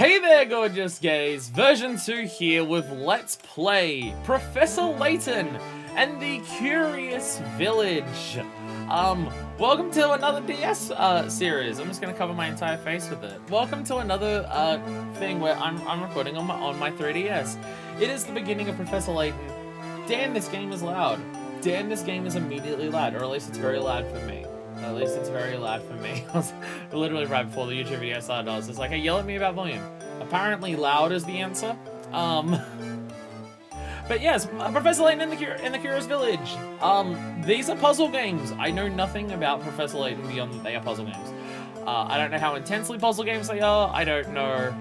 Hey there, gorgeous gays! Version 2 here with Let's Play Professor Layton and the Curious Village. Welcome to another DS series. I'm just gonna cover my entire face with it. Welcome to another thing where I'm recording on my 3DS. It is the beginning of Professor Layton. Damn, this game is loud. Damn, this game is immediately loud, or at least it's very loud for me. At least it's very loud for me. I was literally right before the YouTube video started, I was just like, hey, yell at me about volume. Apparently loud is the answer. But yes, Professor Layton in the Curious Village. These are puzzle games. I know nothing about Professor Layton beyond that they are puzzle games. I don't know how intensely puzzle games they are. I don't know,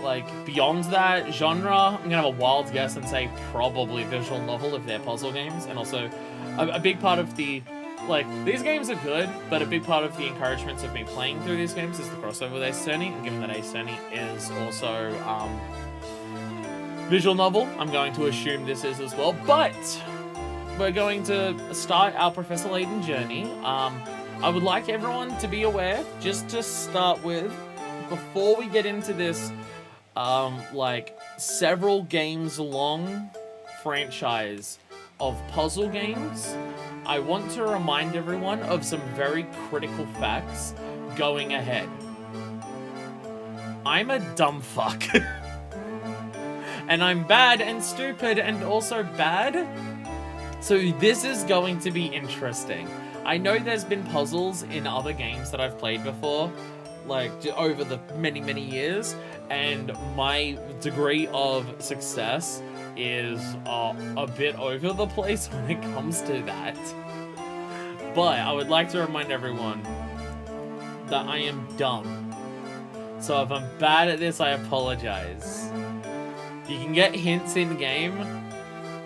like, beyond that genre. I'm gonna have a wild guess and say probably visual novel if they're puzzle games. And also, a big part of the... Like, these games are good, but a big part of the encouragements of me playing through these games is the crossover with Ace Attorney, and given that Ace Attorney is also, visual novel, I'm going to assume this is as well, but we're going to start our Professor Layton journey. I would like everyone to be aware, just to start with, before we get into this, like, several games long franchise of puzzle games, I want to remind everyone of some very critical facts going ahead. I'm a dumb fuck. And I'm bad and stupid and also bad. So this is going to be interesting. I know there's been puzzles in other games that I've played before, like over the many years, and my degree of success is a bit over the place when it comes to that. But I would like to remind everyone that I am dumb. So if I'm bad at this, I apologize. You can get hints in game,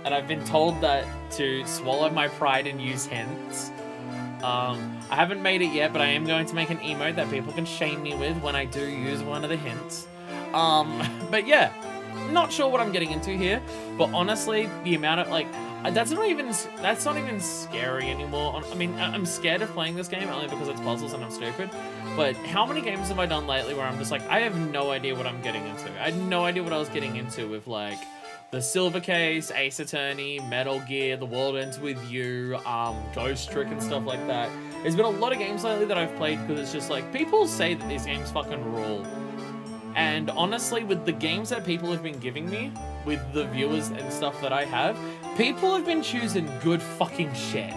and I've been told that to swallow my pride and use hints. I haven't made it yet, but I am going to make an emote that people can shame me with when I do use one of the hints. But yeah, not sure what I'm getting into here, but honestly, the amount of, like, that's not even scary anymore. I mean, I'm scared of playing this game only because it's puzzles and I'm stupid, but how many games have I done lately where I'm just like, I have no idea what I'm getting into. I had no idea what I was getting into with, like, the Silver Case, Ace Attorney, Metal Gear, The World Ends With You, Ghost Trick and stuff like that. There's been a lot of games lately that I've played because it's just like, people say that these games fucking rule. And honestly, with the games that people have been giving me, with the viewers and stuff that I have, people have been choosing good fucking shit.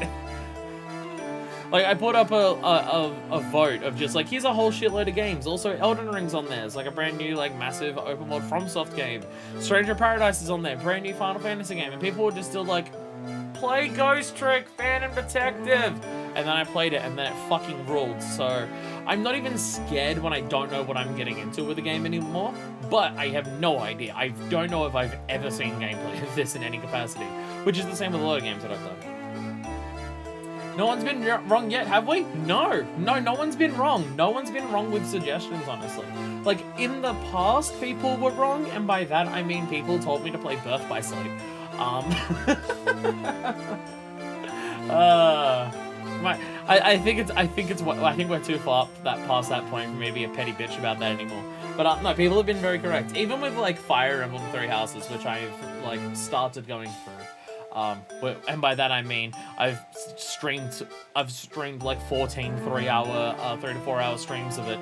Like, I put up a vote of just like, here's a whole shitload of games. Also, Elden Ring's on there. It's like a brand new, like, massive open world FromSoft game. Stranger Paradise is on there. Brand new Final Fantasy game. And people were just still like, play Ghost Trick, Phantom Detective. And then I played it, and then it fucking ruled. So I'm not even scared when I don't know what I'm getting into with the game anymore. But I have no idea. I don't know if I've ever seen gameplay of this in any capacity. Which is the same with a lot of games that I've done. No one's been wrong yet, have we? No, no one's been wrong. No one's been wrong with suggestions, honestly. Like, in the past, people were wrong, and by that I mean people told me to play Birth by Sleep. I think we're too far past that point for me to be a petty bitch about that anymore. But no, people have been very correct. Even with, like, Fire Emblem 3 Houses, which I've, like, started going through. And by that I mean I've streamed like 14 3-hour, 3 to 4 hour streams of it.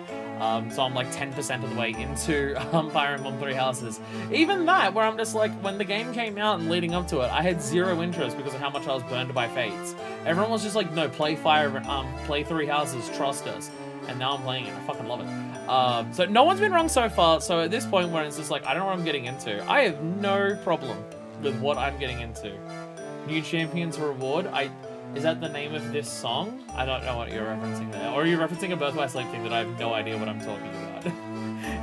So I'm like 10% of the way into Fire Emblem 3 Houses. Even that, where I'm just like, when the game came out and leading up to it, I had zero interest because of how much I was burned by Fates. Everyone was just like, no, play 3 Houses, trust us. And now I'm playing it. I fucking love it. So no one's been wrong so far. So at this point where it's just like, I don't know what I'm getting into, I have no problem with what I'm getting into. New Champions Reward. Is that the name of this song? I don't know what you're referencing there. Or are you referencing a Birth by Sleep thing that I have no idea what I'm talking about?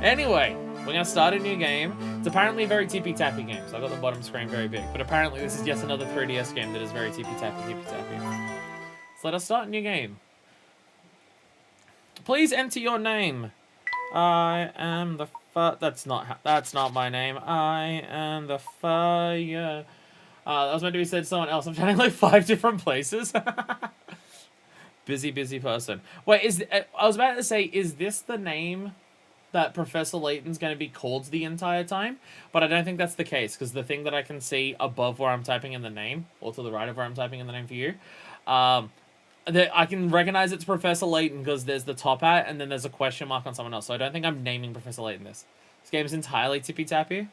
Anyway, we're gonna start a new game. It's apparently a very tippy-tappy game, so I got the bottom screen very big. But apparently this is yet another 3DS game that is very tippy-tappy. So let us start a new game. Please enter your name. I am the that's not my name. I am the Fire. That was meant to be said to someone else. I'm trying like 5 different places. Busy person. Wait, I was about to say, is this the name that Professor Layton's going to be called the entire time, but I don't think that's the case, because the thing that I can see above where I'm typing in the name, or to the right of where I'm typing in the name for you, I can recognize it's Professor Layton because there's the top hat, and then there's a question mark on someone else, so I don't think I'm naming Professor Layton this. This game is entirely tippy-tappy.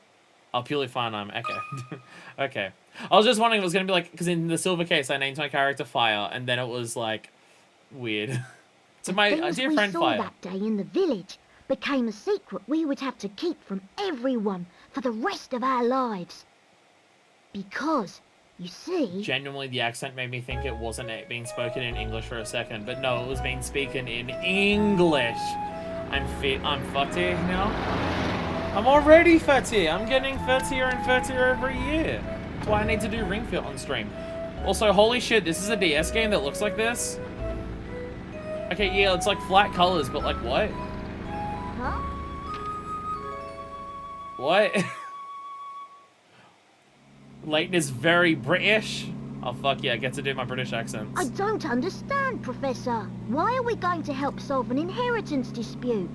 Oh, purely fine, okay. Okay. I was just wondering if it was going to be like, because in the silver case, I named my character Fyre, and then it was, like, weird. So my dear friend Fyre. The things we saw that day in the village became a secret we would have to keep from everyone for the rest of our lives. Because, you see... Genuinely, the accent made me think it wasn't being spoken in English for a second, but no, it was being spoken in English. I'm 30 now. I'm already 30. I'm getting 30er and 30er every year. That's why I need to do Ring Fit on stream. Also, holy shit, this is a DS game that looks like this? Okay, yeah, it's like flat colors, but like what? Huh? What? Layton is very British. Oh fuck yeah, I get to do my British accents. I don't understand, Professor. Why are we going to help solve an inheritance dispute?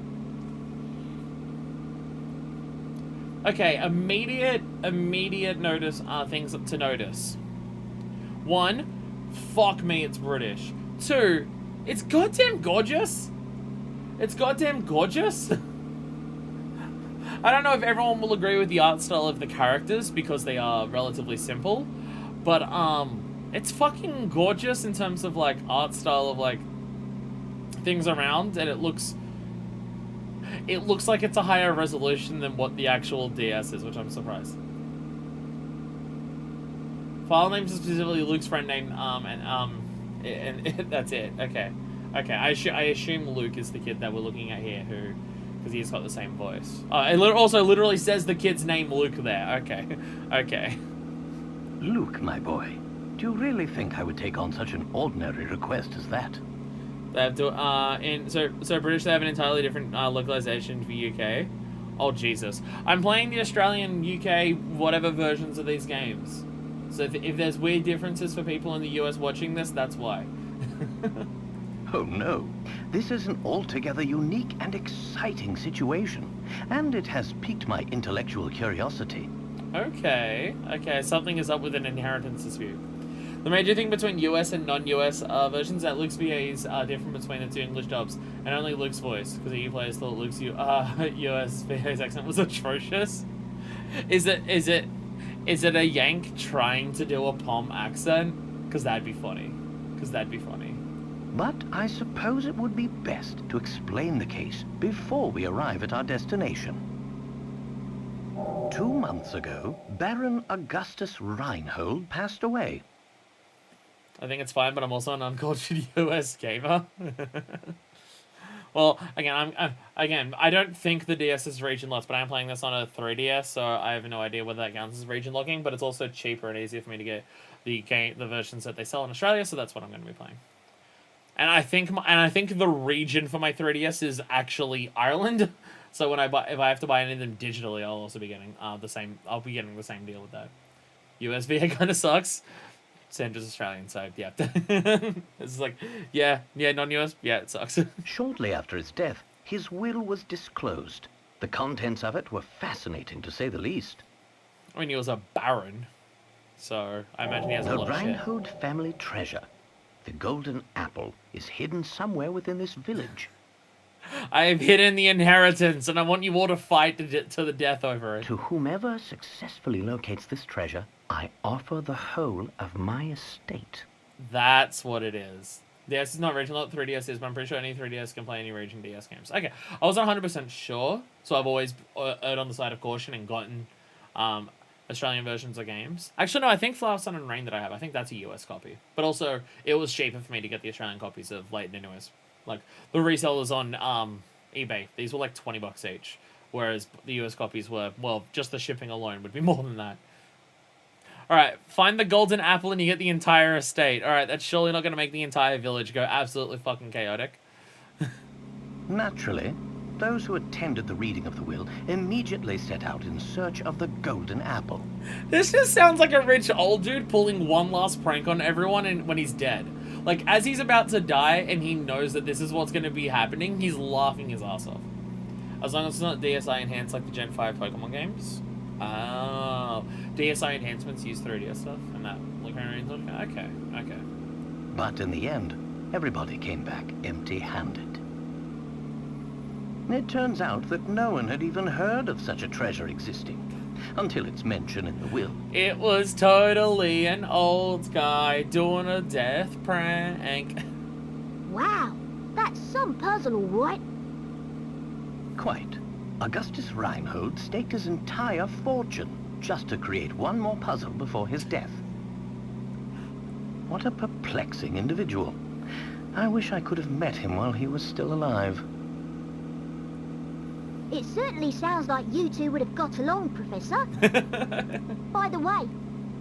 Okay, immediate notice things to notice. 1, fuck me, it's British. 2, it's goddamn gorgeous. It's goddamn gorgeous. I don't know if everyone will agree with the art style of the characters because they are relatively simple, but it's fucking gorgeous in terms of like art style of like things around, and it looks like it's a higher resolution than what the actual DS is, which I'm surprised. File name is specifically Luke's friend name, and that's it. Okay. I assume Luke is the kid that we're looking at here, because he's got the same voice. It also literally says the kid's name Luke there. Okay. Luke, my boy, do you really think I would take on such an ordinary request as that? They have to, so British, they have an entirely different localization for UK. Oh, Jesus. I'm playing the Australian, UK, whatever versions of these games. So if there's weird differences for people in the US watching this, that's why. Oh no, this is an altogether unique and exciting situation, and it has piqued my intellectual curiosity. Okay, something is up with an inheritance dispute. The major thing between US and non-US versions is that Luke's VAs are different between the two English dubs, and only Luke's voice, because the EU players thought Luke's US VA's accent was atrocious. Is it a Yank trying to do a Pom accent? Because that'd be funny. But I suppose it would be best to explain the case before we arrive at our destination. 2 months ago, Baron Augustus Reinhold passed away. I think it's fine, but I'm also an uncultured US gamer. Well, again, I don't think the DS is region locked, but I'm playing this on a 3DS, so I have no idea whether that counts as region locking. But it's also cheaper and easier for me to get the versions that they sell in Australia, so that's what I'm going to be playing. And I think the region for my 3DS is actually Ireland. So if I have to buy any of them digitally, I'll also be getting the same. I'll be getting the same deal with that. USVA kind of sucks. Sandra's Australian, so yeah. It's like, yeah, non-US, yeah, it sucks. Shortly after his death, his will was disclosed. The contents of it were fascinating, to say the least. I mean, he was a baron, so I imagine he has a lot of shit. The Reinhold family treasure, the golden apple, is hidden somewhere within this village. I have hidden the inheritance, and I want you all to fight to the death over it. To whomever successfully locates this treasure, I offer the whole of my estate. That's what it is. DS is not region locked, 3DS is, but I'm pretty sure any 3DS can play any region DS games. Okay, I wasn't 100% sure, so I've always erred on the side of caution and gotten Australian versions of games. Actually, no, I think Flower, Sun and Rain that I have, I think that's a US copy. But also, it was cheaper for me to get the Australian copies of Layton anyways. Like, the resellers on eBay, these were like $20 each. Whereas the US copies were, well, just the shipping alone would be more than that. Alright, find the golden apple and you get the entire estate. Alright, that's surely not going to make the entire village go absolutely fucking chaotic. Naturally, those who attended the reading of the will immediately set out in search of the golden apple. This just sounds like a rich old dude pulling one last prank on everyone when he's dead. Like, as he's about to die and he knows that this is what's going to be happening, he's laughing his ass off. As long as it's not DSI enhanced like the Gen 5 Pokemon games. Oh. DSI enhancements use 3DS stuff and that okay. But in the end, everybody came back empty-handed. It turns out that no one had even heard of such a treasure existing, until its mention in the will. It was totally an old guy doing a death prank. Wow, that's some puzzle, all right. Quite. Augustus Reinhold staked his entire fortune just to create one more puzzle before his death. What a perplexing individual. I wish I could have met him while he was still alive. It certainly sounds like you two would have got along, Professor. By the way,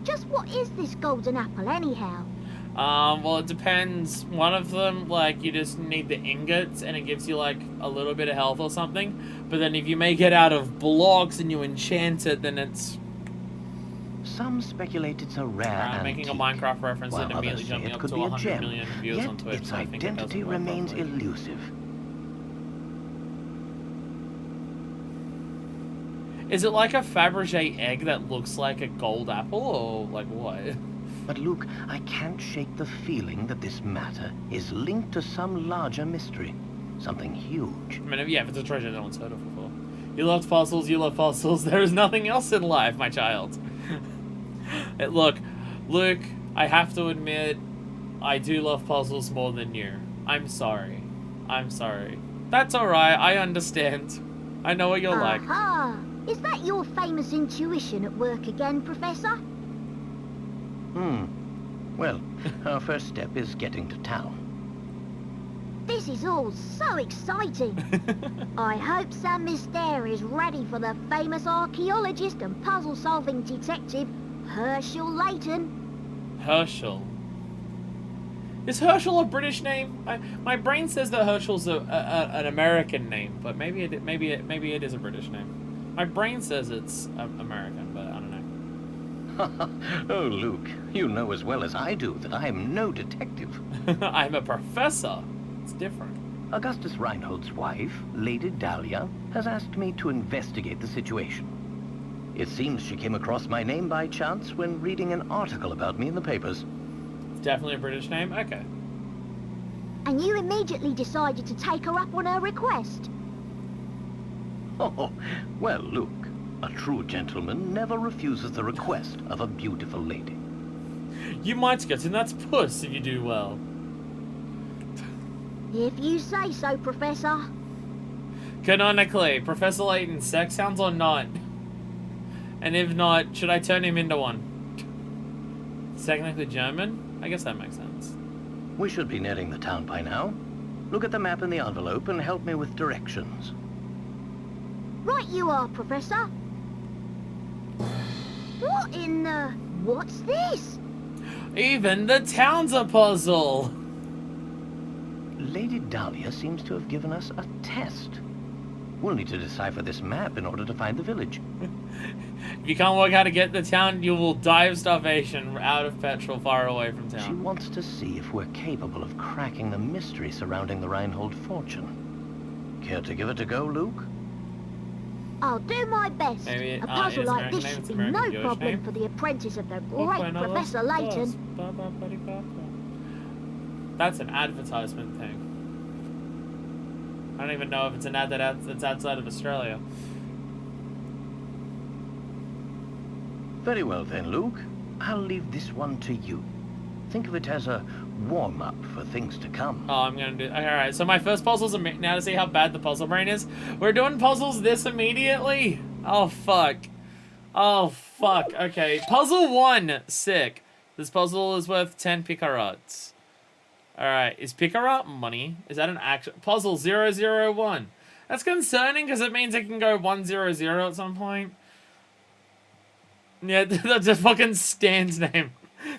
just what is this golden apple anyhow? Well, it depends. One of them, like, you just need the ingots and it gives you, like, a little bit of health or something. But then if you make it out of blocks and you enchant it, then it's... Some speculate it's a rare antique, making a Minecraft reference and while immediately others say jumping it up could to be a 100 gem. million views Yet on Twitch. its So I think it identity doesn't work remains properly. elusive. Is it like a Fabergé egg that looks like a gold apple, or like what? But Luke, I can't shake the feeling that this matter is linked to some larger mystery. Something huge. I mean, yeah, if it's a treasure no one's heard of before. You love fossils, you love fossils. There is nothing else in life, my child. Look, Luke, I have to admit, I do love puzzles more than you. I'm sorry. I'm sorry. That's alright, I understand. I know what you're like. Aha! Is that your famous intuition at work again, Professor? Well, our first step is getting to town. This is all so exciting. I hope Sam Myster is ready for the famous archaeologist and puzzle-solving detective, Herschel Layton. Herschel. Is Herschel a British name? My brain says that Herschel's an American name, but maybe it is a British name. My brain says it's American, but I don't know. Oh, Luke, you know as well as I do that I am no detective. I'm a professor. It's different. Augustus Reinhold's wife, Lady Dahlia, has asked me to investigate the situation. It seems she came across my name by chance when reading an article about me in the papers. It's definitely a British name? Okay. And you immediately decided to take her up on her request. Oh, well, Luke, a true gentleman never refuses the request of a beautiful lady. You might get in that's puss if you do well. If you say so, Professor. Canonically, Professor Layton's sex sounds or not? And if not, should I turn him into one? It's technically German? I guess that makes sense. We should be nearing the town by now. Look at the map in the envelope and help me with directions. Right you are, Professor. What in the... What's this? Even the town's a puzzle! Lady Dahlia seems to have given us a test. We'll need to decipher this map in order to find the village. If you can't work how to get to town, you will die of starvation out of petrol far away from town. She wants to see if we're capable of cracking the mystery surrounding the Reinhold fortune. Care to give it a go, Luke? I'll do my best. Maybe, a puzzle it's like American this name, should it's be American no Jewish problem name. for the apprentice of the great Professor Layton. That's an advertisement thing. I don't even know if it's an ad that's outside of Australia. Very well then, Luke. I'll leave this one to you. Think of it as a warm-up for things to come. Oh, I'm gonna do... Alright, so my first puzzle's now to see how bad the puzzle brain is. We're doing puzzles this immediately? Oh, fuck. Oh, fuck. Okay, puzzle 1. Sick. This puzzle is worth 10 picarats. Alright, is picarat money? Is that an actual... Puzzle 001. That's concerning because it means it can go 100 at some point. Yeah, that's a fucking Stan's name.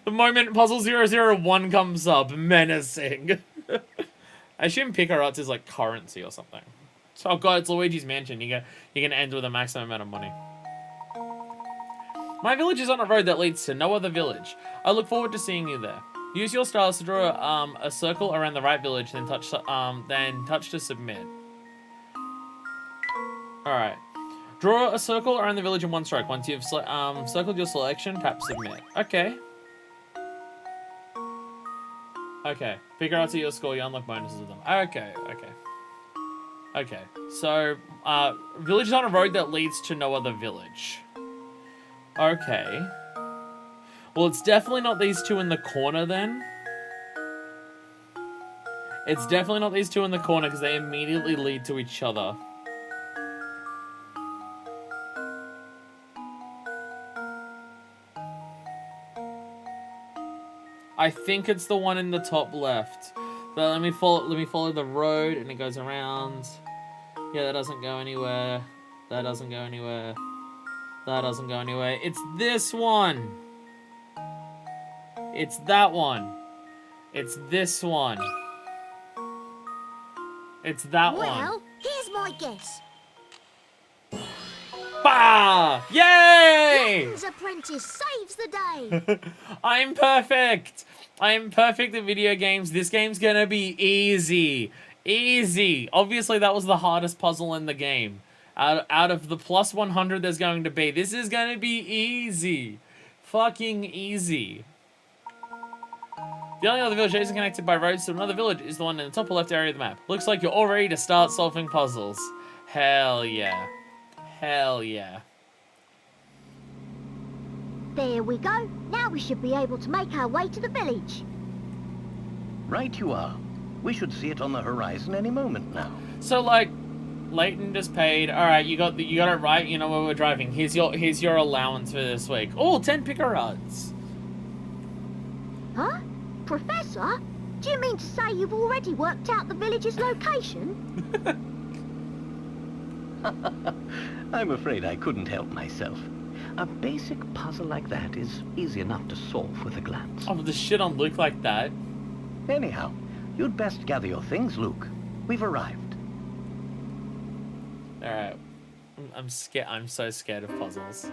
The moment puzzle 001 comes up, menacing. I assume picarats is like currency or something. So, oh god, it's Luigi's Mansion. You can end with a maximum amount of money. My village is on a road that leads to no other village. I look forward to seeing you there. Use your stylus to draw a circle around the right village, then touch to submit. Alright. Draw a circle around the village in one stroke. Once you've circled your selection, tap submit. Okay. Okay. Figure out to your score, you unlock bonuses with them. Okay, okay. Okay. So, village is on a road that leads to no other village. Okay. Well, it's definitely not these two in the corner then. It's definitely not these two in the corner because they immediately lead to each other. I think it's the one in the top left. But let me follow the road and it goes around. Yeah, that doesn't go anywhere. That doesn't go anywhere. That doesn't go anywhere. It's this one. It's that one. It's this one. It's that one. Well, here's my guess. Bah! Yay! Layton's apprentice saves the day. I'm perfect. I'm perfect at video games. This game's gonna be easy. Easy. Obviously, that was the hardest puzzle in the game. Out of the plus 100 there's going to be. This is gonna be easy. Fucking easy. The only other village isn't connected by roads to another village is the one in the top left area of the map. Looks like you're all ready to start solving puzzles. Hell yeah. Hell yeah. There we go. Now we should be able to make our way to the village. Right you are. We should see it on the horizon any moment now. So, like, Layton just paid. All right, you got it right. You know where we're driving. Here's your allowance for this week. Oh, 10 picker rods. Huh? Professor? Do you mean to say you've already worked out the village's location? I'm afraid I couldn't help myself. A basic puzzle like that is easy enough to solve with a glance. Oh, the shit on Luke like that. Anyhow, you'd best gather your things, Luke. We've arrived. All right, I'm scared. I'm so scared of puzzles.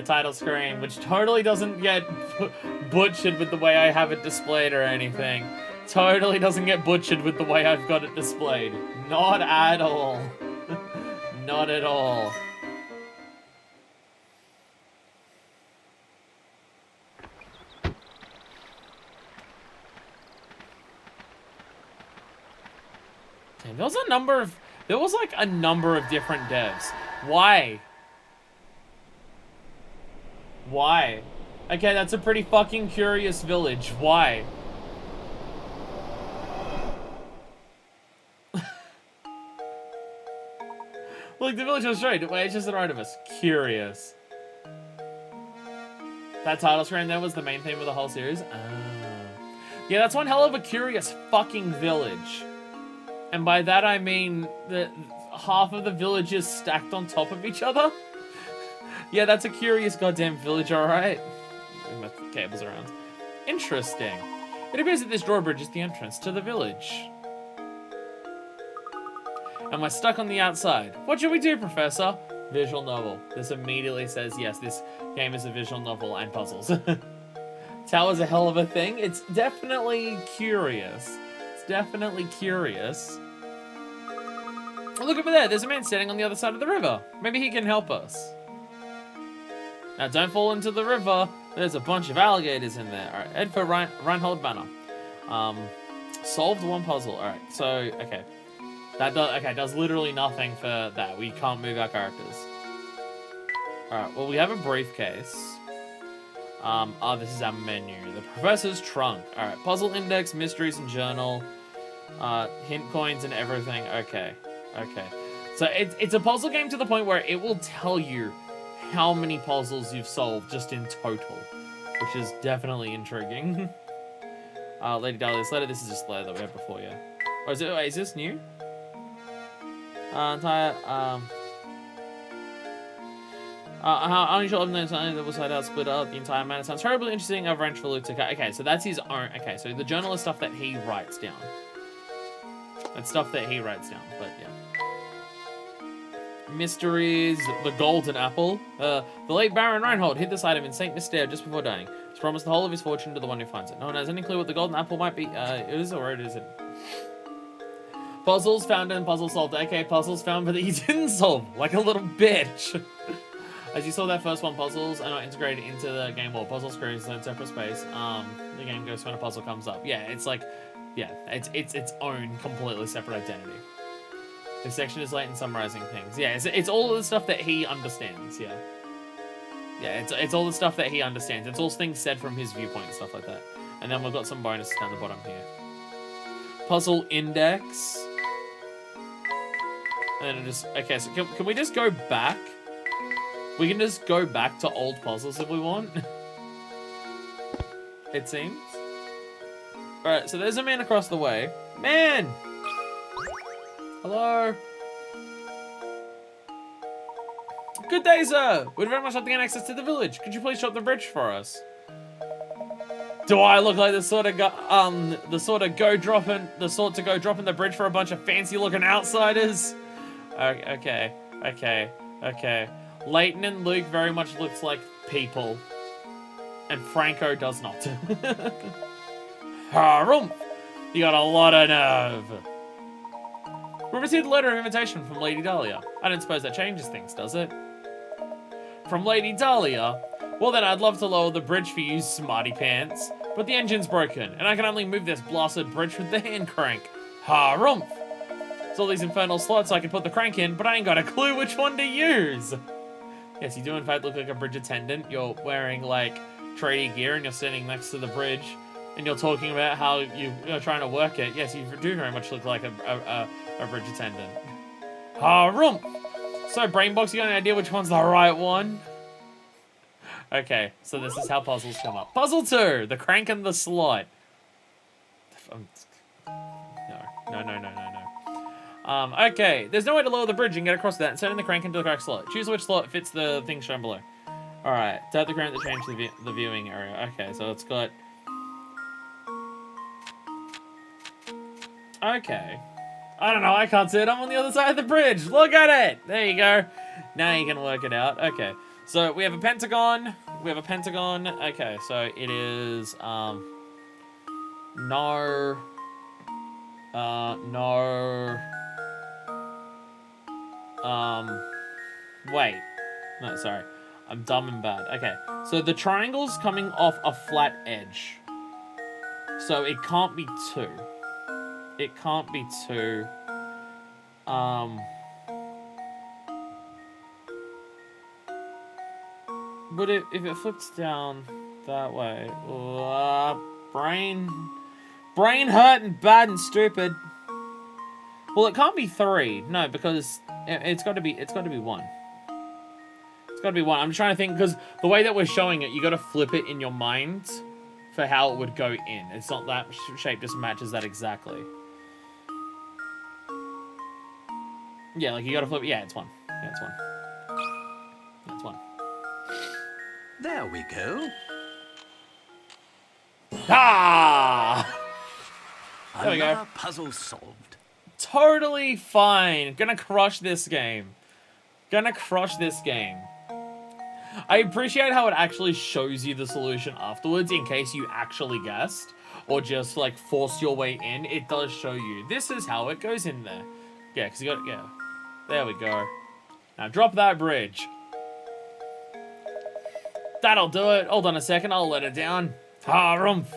Title screen, which totally doesn't get butchered with the way I have it displayed or anything. Totally doesn't get butchered with the way I've got it displayed. Not at all. Not at all. And there was like a number of different devs. Why? Why? Okay, that's a pretty fucking curious village. Why? Look, the village was straight. Wait, it's just in front of us. Curious. That title screen there was the main theme of the whole series? Oh. Yeah, that's one hell of a curious fucking village. And by that I mean that half of the villages stacked on top of each other. Yeah, that's a curious goddamn village, alright. My cables around. Interesting. It appears that this drawbridge is the entrance to the village. Am I stuck on the outside? What should we do, Professor? Visual novel. This immediately says, yes, this game is a visual novel and puzzles. Tower's a hell of a thing. It's definitely curious. It's definitely curious. Look over there. There's a man standing on the other side of the river. Maybe he can help us. Now, don't fall into the river. There's a bunch of alligators in there. All right, head for Reinhold Manor. Solved one puzzle. All right, so, okay. That does literally nothing for that. We can't move our characters. All right, well, we have a briefcase. Oh, this is our menu. The Professor's Trunk. All right, puzzle index, mysteries and journal. Hint coins and everything. Okay, okay. So it's a puzzle game to the point where it will tell you how many puzzles you've solved just in total, which is definitely intriguing. Lady Dahlia's letter. This is just the letter that we had before, yeah. Or is this new? How unusual of the time that was laid out, split up the entire man. It sounds terribly interesting. I've arranged for Luke to. Okay, so that's his own. Okay, so the journal is stuff that he writes down. That's stuff that he writes down, but yeah. Mysteries, the golden apple. The late Baron Reinhold hid this item in St. Mystere just before dying. He's promised the whole of his fortune to the one who finds it. No one has any clue what the golden apple might be. Is or it isn't. Puzzles found and puzzle solved. Okay, puzzles found, but that you didn't solve. Like a little bitch. As you saw that first one, puzzles are not integrated into the game wall. Puzzle screens in separate space. The game goes when a puzzle comes up. Yeah, it's like, yeah, it's its own completely separate identity. This section is Layton summarizing things. Yeah, it's all the stuff that he understands. Yeah, yeah, it's all the stuff that he understands. It's all things said from his viewpoint and stuff like that. And then we've got some bonuses down the bottom here. Puzzle index. And then it just okay. So can we just go back? We can just go back to old puzzles if we want. It seems. Alright, so there's a man across the way. Man! Hello? Good day, sir! We'd very much like to gain access to the village. Could you please shut the bridge for us? Do I look like the sort to go dropping the bridge for a bunch of fancy looking outsiders? Okay. Layton and Luke very much looks like people. And Franco does not. Harumph! You got a lot of nerve. We received a letter of invitation from Lady Dahlia. I don't suppose that changes things, does it? From Lady Dahlia? Well then, I'd love to lower the bridge for you, smarty pants. But the engine's broken, and I can only move this blasted bridge with the hand crank. Harumph! There's all these infernal slots I can put the crank in, but I ain't got a clue which one to use. Yes, you do in fact look like a bridge attendant. You're wearing, like, tradie gear, and you're standing next to the bridge, and you're talking about how you're trying to work it. Yes, you do very much look like a bridge attendant. Harumph! So, Brainbox, you got an idea which one's the right one? Okay, so this is how puzzles come up. Puzzle 2, the crank and the slot. No. Okay, there's no way to lower the bridge and get across that. Inserting the crank into the correct slot. Choose which slot fits the thing shown below. Alright, tap the crank to change the viewing area. Okay, so it's got... Okay. I don't know, I can't see it. I'm on the other side of the bridge. Look at it! There you go. Now you can work it out. Okay. So we have a pentagon. Okay, so it is, no. Wait. No, sorry. I'm dumb and bad. Okay, so the triangle's coming off a flat edge. So it can't be 2. It can't be 2. But if it flips down that way, brain hurting bad and stupid. Well, it can't be 3. No, because it's got to be 1. It's got to be 1. I'm trying to think because the way that we're showing it, you got to flip it in your mind for how it would go in. It's not that shape just matches that exactly. Yeah, like you got to flip it. Yeah, it's 1. Yeah, it's 1. Yeah, it's 1. There we go. Ah! There we go. Another puzzle solved. Totally fine. Gonna crush this game. I appreciate how it actually shows you the solution afterwards in case you actually guessed or just like forced your way in. It does show you. This is how it goes in there. Yeah, because you got, yeah. There we go. Now drop that bridge. That'll do it. Hold on a second, I'll let it down. Harumph.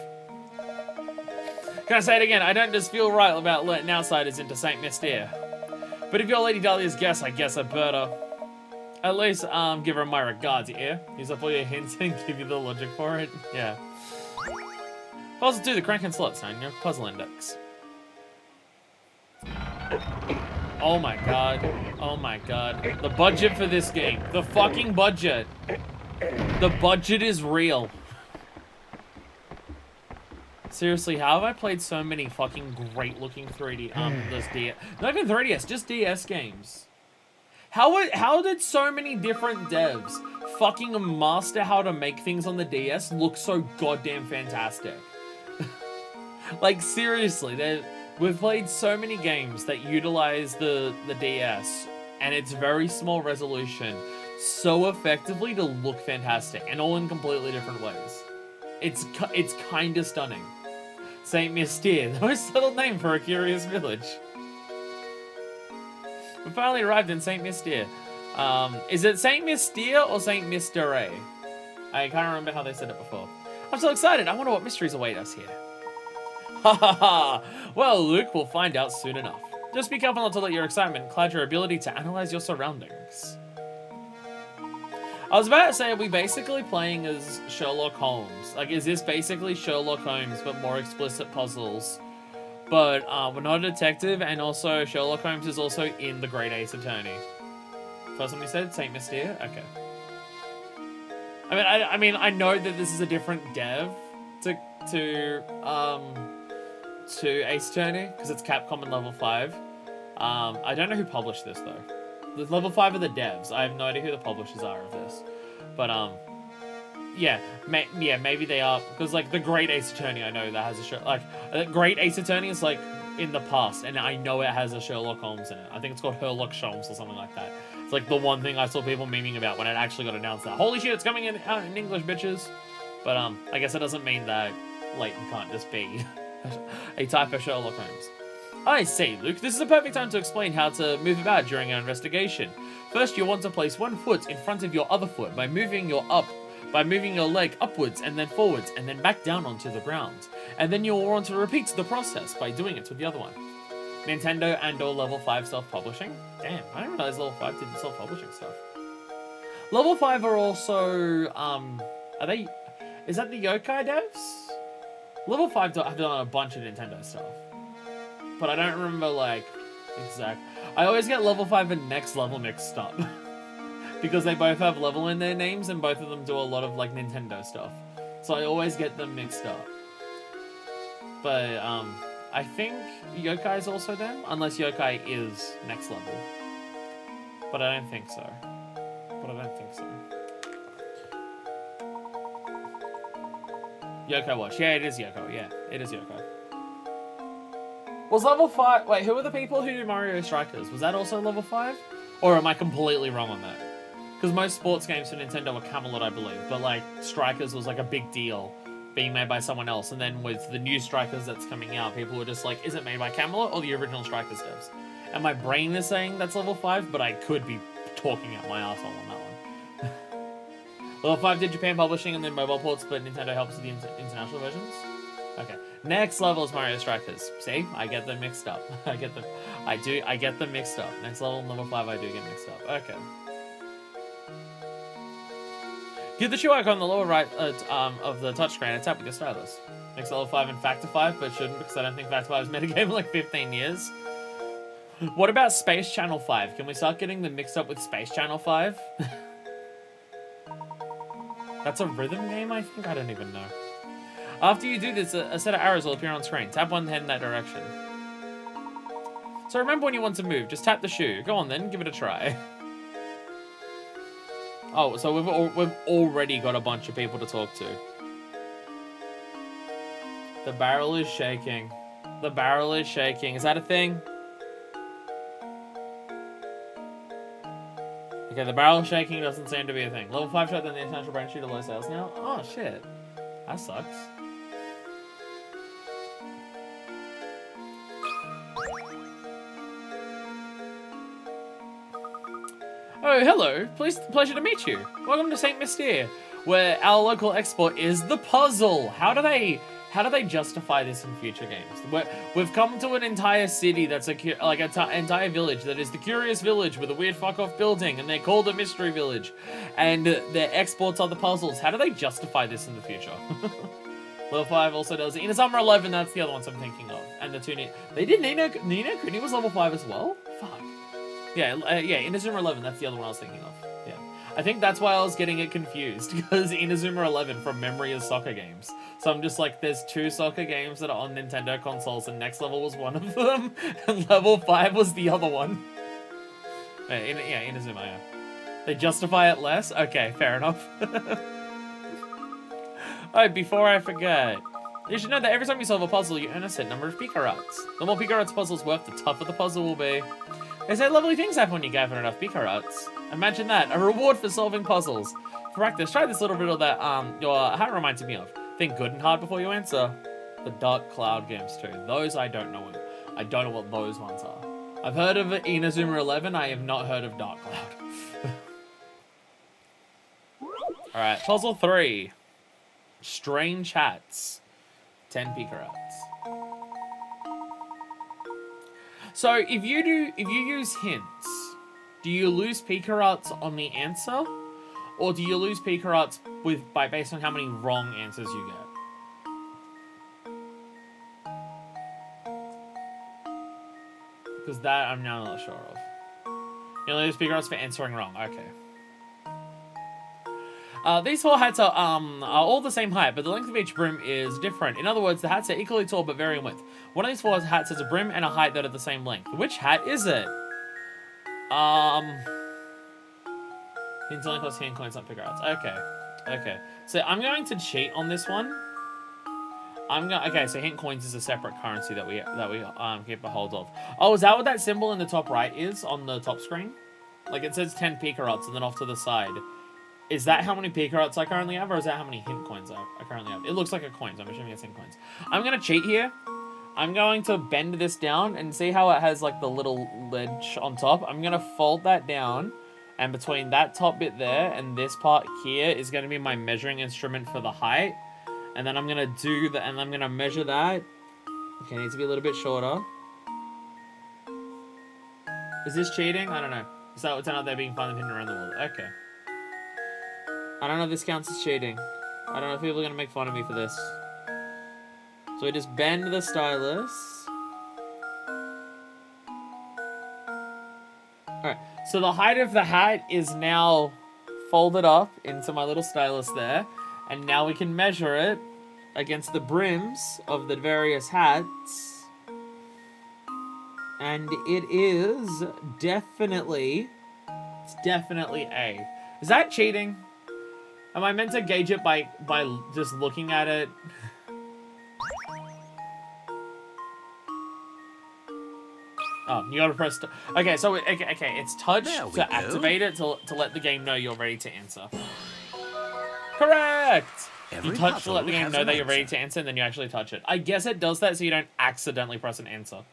Can I say it again? I don't just feel right about letting outsiders into St. Mystere. But if you're Lady Dahlia's guest, I guess I better. At least, give her my regards, yeah? Use up all your hints and give you the logic for it. Yeah. Puzzle 2, the crank and slot sign, your puzzle index. Oh my god. Oh my god. The budget for this game. The fucking budget. The budget is real. Seriously, how have I played so many fucking great looking 3D, not even 3DS, just DS games? How did so many different devs fucking master how to make things on the DS look so goddamn fantastic? Like, seriously, we've played so many games that utilize the DS, and it's very small resolution, so effectively to look fantastic, and all in completely different ways. It's kinda stunning. St. Mystere, the most subtle name for a curious village. We finally arrived in St. Mystere. Is it St. Mystere or St. Mystere? I can't remember how they said it before. I'm so excited. I wonder what mysteries await us here. Ha ha ha. Well, Luke, we'll find out soon enough. Just be careful not to let your excitement cloud your ability to analyze your surroundings. I was about to say, are we basically playing as Sherlock Holmes? Like, is this basically Sherlock Holmes, but more explicit puzzles? But we're not a detective, and also Sherlock Holmes is also in the Great Ace Attorney. First one we said, St. Mystere? Okay. I mean, I know that this is a different dev to Ace Attorney, because it's Capcom and Level 5. I don't know who published this, though. The Level 5 are the devs. I have no idea who the publishers are of this. But, yeah, maybe they are, because, like, the Great Ace Attorney, I know that has a show, like, Great Ace Attorney is, like, in the past, and I know it has a Sherlock Holmes in it. I think it's called Herlock Sholmes or something like that. It's, like, the one thing I saw people memeing about when it actually got announced that, holy shit, it's coming in English, bitches! But, I guess it doesn't mean that Layton can't just be a type of Sherlock Holmes. I say, Luke, this is a perfect time to explain how to move about during our investigation. First, you'll want to place one foot in front of your other foot by moving your leg upwards and then forwards and then back down onto the ground. And then you'll want to repeat the process by doing it with the other one. Nintendo and or Level 5 self-publishing? Damn, I didn't realize Level 5 did the self-publishing stuff. Level 5 are also, is that the Yokai devs? Level 5 have done a bunch of Nintendo stuff. But I don't remember, like, exact. I always get Level 5 and Next Level mixed up. Because they both have level in their names and both of them do a lot of, like, Nintendo stuff. So I always get them mixed up. But, I think Yokai is also them, unless Yokai is Next Level. But I don't think so. Yokai Watch. Yeah, it is Yoko. Yeah, it is Yoko. Was Level 5... Wait, who are the people who do Mario Strikers? Was that also Level 5? Or am I completely wrong on that? Because most sports games for Nintendo were Camelot, I believe. But, like, Strikers was, like, a big deal being made by someone else. And then with the new Strikers that's coming out, people were just like, is it made by Camelot or the original Strikers devs? And my brain is saying that's Level 5, but I could be talking out my asshole on that one. Level 5 did Japan publishing and then mobile ports, but Nintendo helps with the international versions? Okay. Next level is Mario Strikers. See? I get them mixed up. I get them mixed up. Next level and Level 5 I do get mixed up. Okay. Hit the shoe icon on the lower right of the touchscreen and tap with your stylus. Next Level 5 and Factor 5, but shouldn't because I don't think Factor 5 is metagame in like 15 years. What about Space Channel 5? Can we start getting them mixed up with Space Channel 5? That's a rhythm game, I think? I don't even know. After you do this, a set of arrows will appear on screen. Tap one to head in that direction. So remember when you want to move, just tap the shoe. Go on then, give it a try. Oh, so we've already got a bunch of people to talk to. The barrel is shaking. The barrel is shaking. Is that a thing? Okay, the barrel shaking doesn't seem to be a thing. Level 5 shut down the international brand due to low sales now? Oh, shit. That sucks. Oh, hello. Pleasure to meet you. Welcome to St. Mystere, where our local export is the puzzle. How do they justify this in future games? We've come to an entire city that's entire village that is the Curious Village with a weird fuck-off building, and they're called a Mystery Village, and their exports are the puzzles. How do they justify this in the future? Level 5 also does In Summer 11, that's the other ones I'm thinking of. And the two they did Nino Kuni was level 5 as well? Fuck. Yeah, Inazuma 11, that's the other one I was thinking of. Yeah. I think that's why I was getting it confused, because Inazuma 11 from memory is soccer games. So I'm just like, there's two soccer games that are on Nintendo consoles, and Next Level was one of them, and Level 5 was the other one. Inazuma, yeah. They justify it less? Okay, fair enough. Oh, before I forget, you should know that every time you solve a puzzle, you earn a set number of Picarots. The more Picarots puzzles worth, the tougher the puzzle will be. They say lovely things happen when you gather enough Picarots. Imagine that, a reward for solving puzzles. For practice, try this little riddle that your heart reminds me of. Think good and hard before you answer. The Dark Cloud games too. Those I don't know. I don't know what those ones are. I've heard of Inazuma 11. I have not heard of Dark Cloud. Alright, puzzle 3. Strange hats. 10 Pika Arts. So if you use hints, do you lose Pika Arts on the answer? Or do you lose Pika Arts based on how many wrong answers you get? Because that I'm now not sure of. You only lose Pika Arts for answering wrong. Okay. These 4 hats are all the same height, but the length of each brim is different. In other words, the hats are equally tall but vary in width. One of these 4 hats has a brim and a height that are the same length. Which hat is it? Hints only cost hand coins, not Pika Arts. Okay. So I'm going to cheat on this one. Okay, so hint coins is a separate currency that we keep a hold of. Oh, is that what that symbol in the top right is on the top screen? Like it says 10 Pika Arts and then off to the side. Is that how many Pika Arts I currently have, or is that how many hint coins I currently have? It looks like a coin, so I'm assuming it's hint coins. I'm gonna cheat here. I'm going to bend this down and see how it has like the little ledge on top. I'm gonna fold that down, and between that top bit there and this part here is gonna be my measuring instrument for the height. And then I'm gonna do that, and I'm gonna measure that. Okay, it needs to be a little bit shorter. Is this cheating? I don't know. Is that what's out there being fun and hidden around the world? Okay. I don't know if this counts as cheating. I don't know if people are gonna make fun of me for this. So we just bend the stylus. Alright, so the height of the hat is now folded up into my little stylus there. And now we can measure it against the brims of the various hats. And it is definitely A. Is that cheating? Am I meant to gauge it by just looking at it? Oh, you gotta press... Okay, so... Okay, it's touch to activate it, to let the game know you're ready to answer. Correct! You touch to let the game know that you're ready to answer, and then you actually touch it. I guess it does that so you don't accidentally press an answer.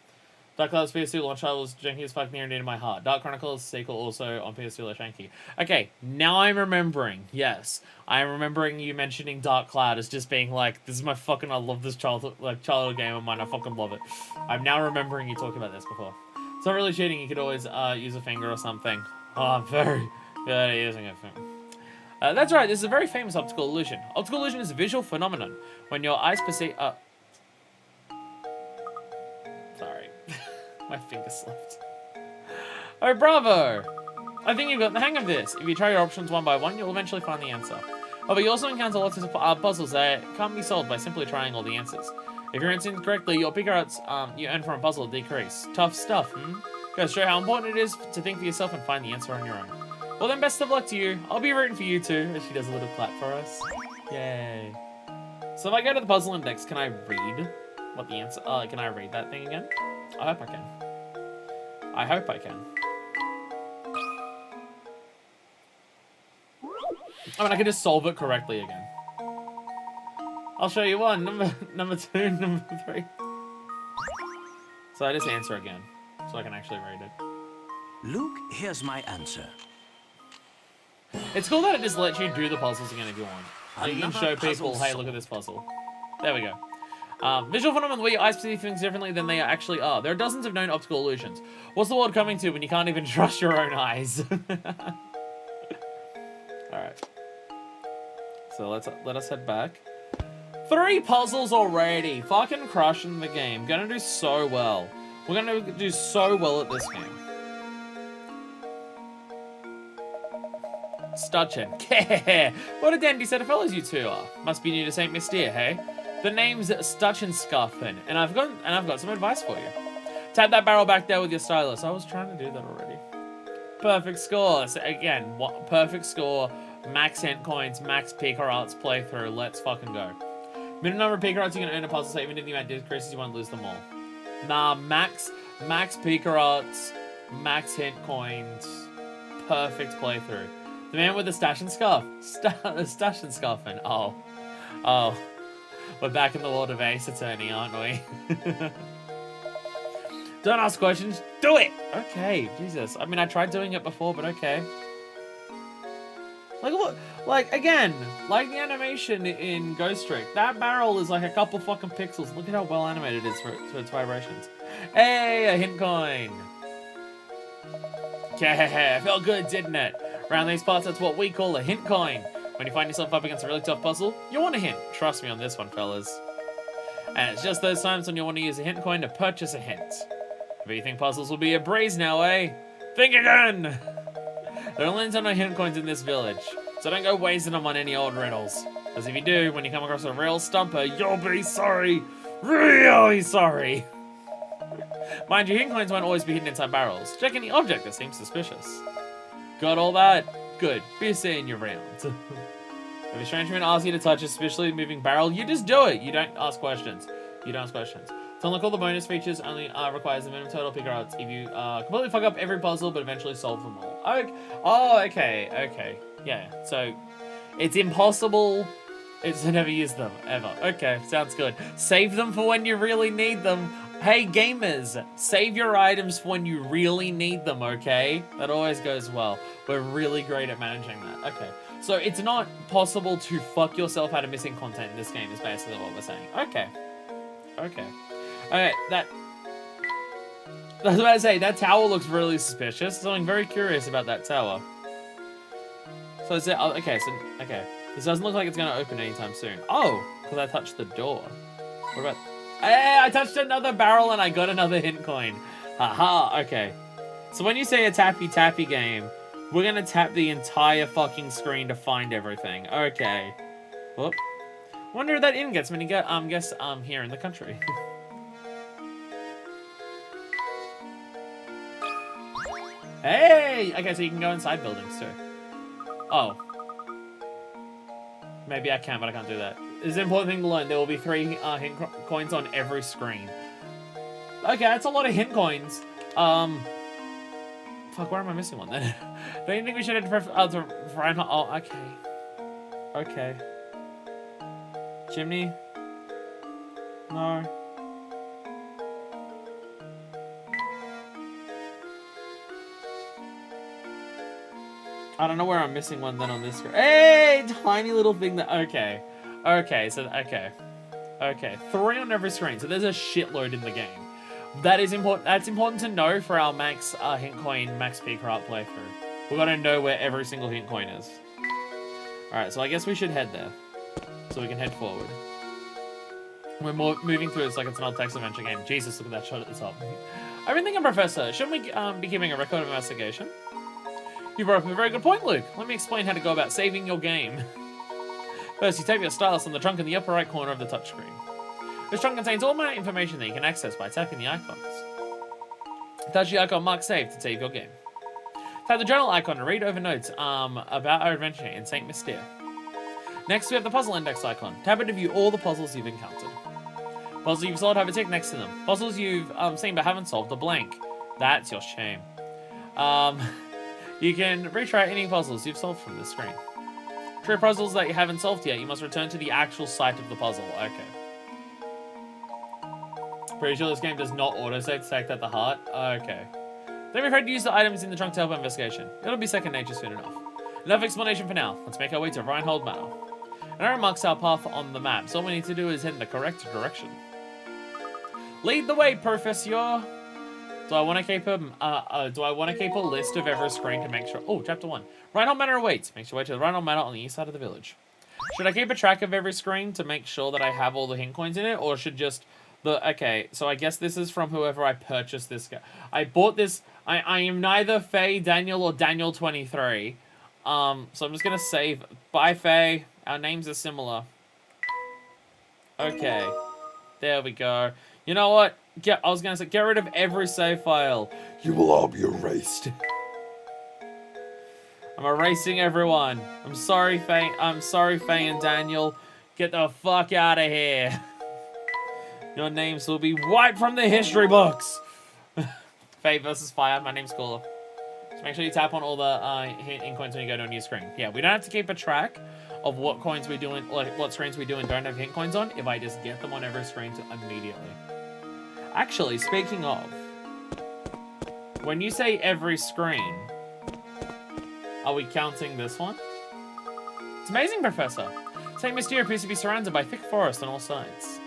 Dark Cloud's PS2 launch title was janky as fuck, near and dear to my heart. Dark Chronicles sequel also on PS2 less janky. Okay, now I'm remembering. Yes, I'm remembering you mentioning Dark Cloud as just being like, this is my fucking, I love this childhood game of mine, I fucking love it. I'm now remembering you talking about this before. It's not really cheating, you could always use a finger or something. Oh, I'm very good at using a finger. That's right, this is a very famous optical illusion. Optical illusion is a visual phenomenon. When your eyes perceive... Sorry. My finger slipped. Oh, bravo! I think you've got the hang of this. If you try your options one by one, you'll eventually find the answer. Oh, but you also encounter lots of puzzles that can't be solved by simply trying all the answers. If you're answering correctly, your Pika Arts you earn from a puzzle decrease. Tough stuff, Goes to show how important it is to think for yourself and find the answer on your own. Well then, best of luck to you. I'll be rooting for you too, as she does a little clap for us. Yay. So if I go to the puzzle index, can I read what the answer... can I read that thing again? I hope I can. I hope I can. I mean, I can just solve it correctly again. I'll show you one. Number 2, number 3. So I just answer again, so I can actually read it. Luke, here's my answer. It's cool that it just lets you do the puzzles again if you want. Like you can show people, hey, look at this puzzle. There we go. Visual phenomenon where your eyes perceive things differently than they actually are. There are dozens of known optical illusions. What's the world coming to when you can't even trust your own eyes? Alright. So let us head back. 3 puzzles already. Fucking crushing the game. Gonna do so well. We're gonna do so well at this game. Stutchin. What a dandy set of fellows you two are. Must be new to St. Mystere, hey? The name's Stutchinscarfen, and I've got some advice for you. Tap that barrel back there with your stylus. I was trying to do that already. Perfect score. So again, perfect score. Max hint coins, max Pika Arts playthrough. Let's fucking go. Minimum number of Pika Arts you can earn a puzzle, so even if the amount decreases, you won't lose them all. Nah, max Pika Arts, max hint coins, perfect playthrough. The man with the stash and scarf. Stash and scarfing. Oh. We're back in the world of Ace Attorney, aren't we? Don't ask questions. Do it. Okay, Jesus. I mean, I tried doing it before, but okay. Like, look, like, again, like the animation in Ghost Trick, that barrel is like a couple fucking pixels. Look at how well animated it is for its vibrations. Hey, a hint coin. Yeah, felt good, didn't it? Around these parts, that's what we call a hint coin. When you find yourself up against a really tough puzzle, you want a hint. Trust me on this one, fellas. And it's just those times when you want to use a hint coin to purchase a hint. But you think puzzles will be a breeze now, eh? Think again! There are only no hint coins in this village, so don't go wasting them on any old riddles. Because if you do, when you come across a real stumper, you'll be sorry. Really sorry. Mind you, hint coins won't always be hidden inside barrels. Check any object that seems suspicious. Got all that? Good. Be seeing you around. If a strange man asks you to touch a suspiciously moving barrel, you just do it. You don't ask questions. To unlock all the bonus features only requires the minimum total picker outs if you completely fuck up every puzzle but eventually solve them all. Okay. Yeah, so it's impossible to never use them, ever. Okay, sounds good. Save them for when you really need them. Hey, gamers, save your items for when you really need them, okay? That always goes well. We're really great at managing that. Okay, so it's not possible to fuck yourself out of missing content in this game is basically what we're saying. Okay. Alright, I was about to say, that tower looks really suspicious, so I'm very curious about that tower. So is it, okay. This doesn't look like it's going to open anytime soon. Oh, because I touched the door. What about, hey, I touched another barrel and I got another hint coin. Haha, okay. So when you say a tappy game, we're going to tap the entire fucking screen to find everything. Okay. Whoop. Wonder if that inn gets many guests here in the country. Hey! Okay, so you can go inside buildings too. Oh. Maybe I can, but I can't do that. It's an important thing to learn. There will be 3 hint coins on every screen. Okay, that's a lot of hint coins. Fuck, where am I missing one then? Don't you think we should head to Reinhardt? Oh, okay. Okay. Chimney? No. I don't know where I'm missing one then on this screen. Hey, tiny little thing that, okay. Okay, 3 on every screen, so there's a shitload in the game. That is important, that's important to know for our max hint coin, max peak art playthrough. We've got to know where every single hint coin is. Alright, so I guess we should head there. So we can head forward. We're moving through this like it's an old text adventure game. Jesus, look at that shot at the top. I've been thinking, Professor, shouldn't we be keeping a record of investigation? You brought up a very good point, Luke. Let me explain how to go about saving your game. First, you tap your stylus on the trunk in the upper right corner of the touchscreen. This trunk contains all my information that you can access by tapping the icons. Touch the icon marked save to save your game. Tap the journal icon to read over notes about our adventure in St. Mystere. Next, we have the puzzle index icon. Tap it to view all the puzzles you've encountered. Puzzles you've solved have a tick next to them. Puzzles you've seen but haven't solved are blank. That's your shame. You can retry any puzzles you've solved from this screen. For puzzles that you haven't solved yet, you must return to the actual site of the puzzle. Okay. Pretty sure this game does not autosave to take at the heart. Okay. Don't be afraid to use the items in the trunk to help investigation. It'll be second nature soon enough. Enough explanation for now. Let's make our way to Reinhold Manor. An arrow marks our path on the map, so all we need to do is head in the correct direction. Lead the way, Professor! Do I want to keep a list of every screen to make sure? Oh, chapter 1. Reinhold Manor awaits. Make your way to the Reinhold Manor on the east side of the village. Should I keep a track of every screen to make sure that I have all the hint coins in it, or should just okay? So I guess this is from whoever I purchased this guy. I bought this. I am neither Faye Daniel or Daniel 23. So I'm just gonna save. Bye, Faye. Our names are similar. Okay, there we go. You know what? I was gonna say, get rid of every save file. You will all be erased. I'm erasing everyone. I'm sorry, Faye. Faye and Daniel. Get the fuck out of here. Your names will be wiped from the history books. Faye versus Fyre. My name's Cooler. So make sure you tap on all the hint coins when you go to a new screen. Yeah, we don't have to keep a track of what coins we do and what screens we do and don't have hint coins on if I just get them on every screen immediately. Actually, speaking of, When you say every screen, are we counting this one? It's amazing, Professor. St. Mystere appears to be surrounded by thick forest on all sides.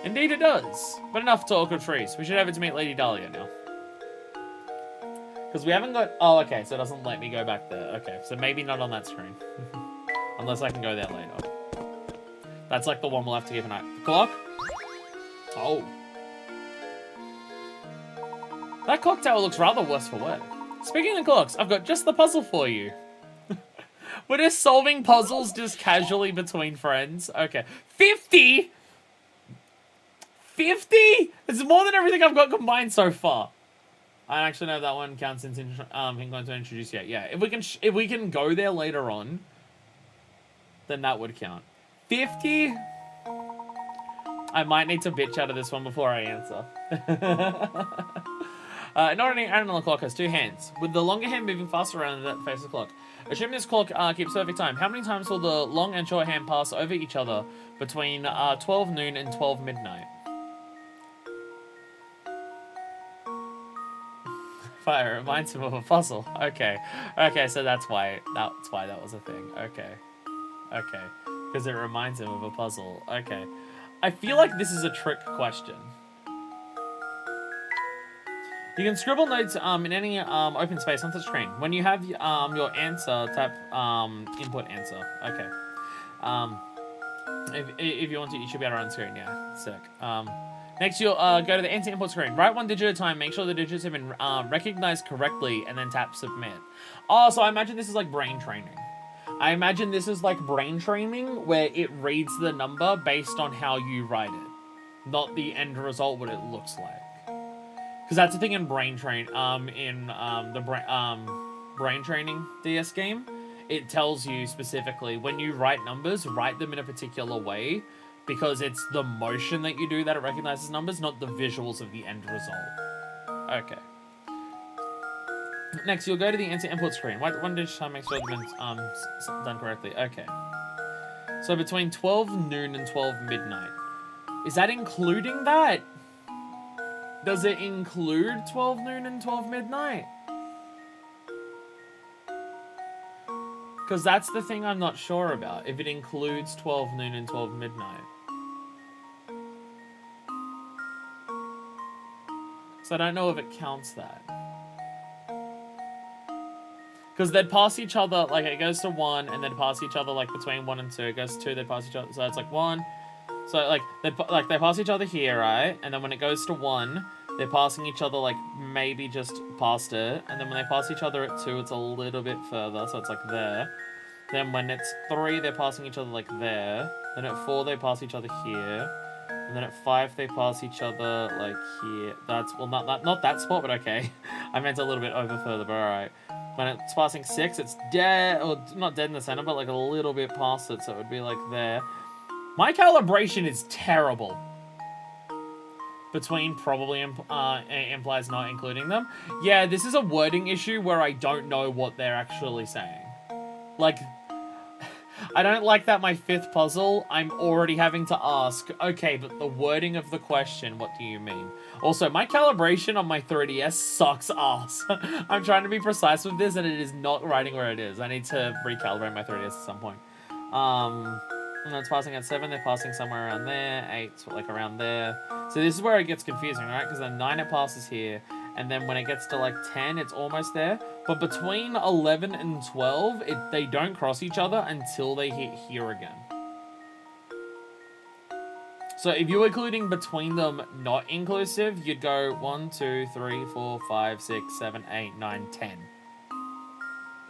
Indeed it does. But enough to awkward freeze. We should have it to meet Lady Dahlia now. Because we haven't got... Oh, okay, so it doesn't let me go back there. Okay, so maybe not on that screen. Unless I can go there later. That's like the one we'll have to keep an eye. The clock? Oh. That clock tower looks rather worse for wear. Speaking of clocks, I've got just the puzzle for you. We're just solving puzzles just casually between friends. Okay. 50? 50? It's more than everything I've got combined so far. I don't actually know if that one counts since him going to introduce yet. Yeah, if we can go there later on, then that would count. 50? I might need to bitch out of this one before I answer. Not any animal clock has two hands, with the longer hand moving faster around the face of the clock. Assuming this clock keeps perfect time, how many times will the long and short hand pass over each other between 12 noon and 12 midnight? Fire reminds him of a puzzle. Okay. Okay, so that's why that was a thing. Okay. Okay. Because it reminds him of a puzzle. Okay. I feel like this is a trick question. You can scribble notes in any open space onto the screen. When you have your answer, tap input answer. Okay. If you want to, you should be able to run screen. Yeah, sick. Next, you'll go to the enter input screen. Write one digit at a time. Make sure the digits have been recognized correctly, and then tap submit. Oh, so I imagine this is like brain training. I imagine this is like brain training where it reads the number based on how you write it, not the end result, what it looks like. Because that's the thing in brain training DS game. It tells you specifically when you write numbers, write them in a particular way, because it's the motion that you do that it recognizes numbers, not the visuals of the end result. Okay. Next, you'll go to the enter input screen. One digit time, make sure it's been done correctly. Okay. So between 12 noon and 12 midnight. Is that including that? Does it include 12 noon and 12 midnight? Because that's the thing I'm not sure about, if it includes 12 noon and 12 midnight. So I don't know if it counts that. Because they'd pass each other, like it goes to 1, and they'd pass each other like between 1 and 2. It goes to 2, they'd pass each other, so it's like 1. So like they pass each other here, right? And then when it goes to 1, they're passing each other like maybe just past it. And then when they pass each other at 2, it's a little bit further, so it's like there. Then when it's 3, they're passing each other like there. Then at 4, they pass each other here. And then at 5, they pass each other like here. That's, well, not that spot, but okay. I meant a little bit over further, but alright. When it's passing 6, it's dead, or not dead in the center, but like a little bit past it, so it would be like there. My calibration is terrible. Between probably implies not including them. Yeah, this is a wording issue where I don't know what they're actually saying. Like, I don't like that my 5th puzzle, I'm already having to ask, okay, but the wording of the question, what do you mean? Also, my calibration on my 3DS sucks ass. I'm trying to be precise with this, and it is not writing where it is. I need to recalibrate my 3DS at some point. And it's passing at 7, they're passing somewhere around there, 8, like around there. So this is where it gets confusing, right? Because then 9 it passes here, and then when it gets to like 10, it's almost there. But between 11 and 12, they don't cross each other until they hit here again. So if you're including between them not inclusive, you'd go 1, 2, 3, 4, 5, 6, 7, 8, 9, 10.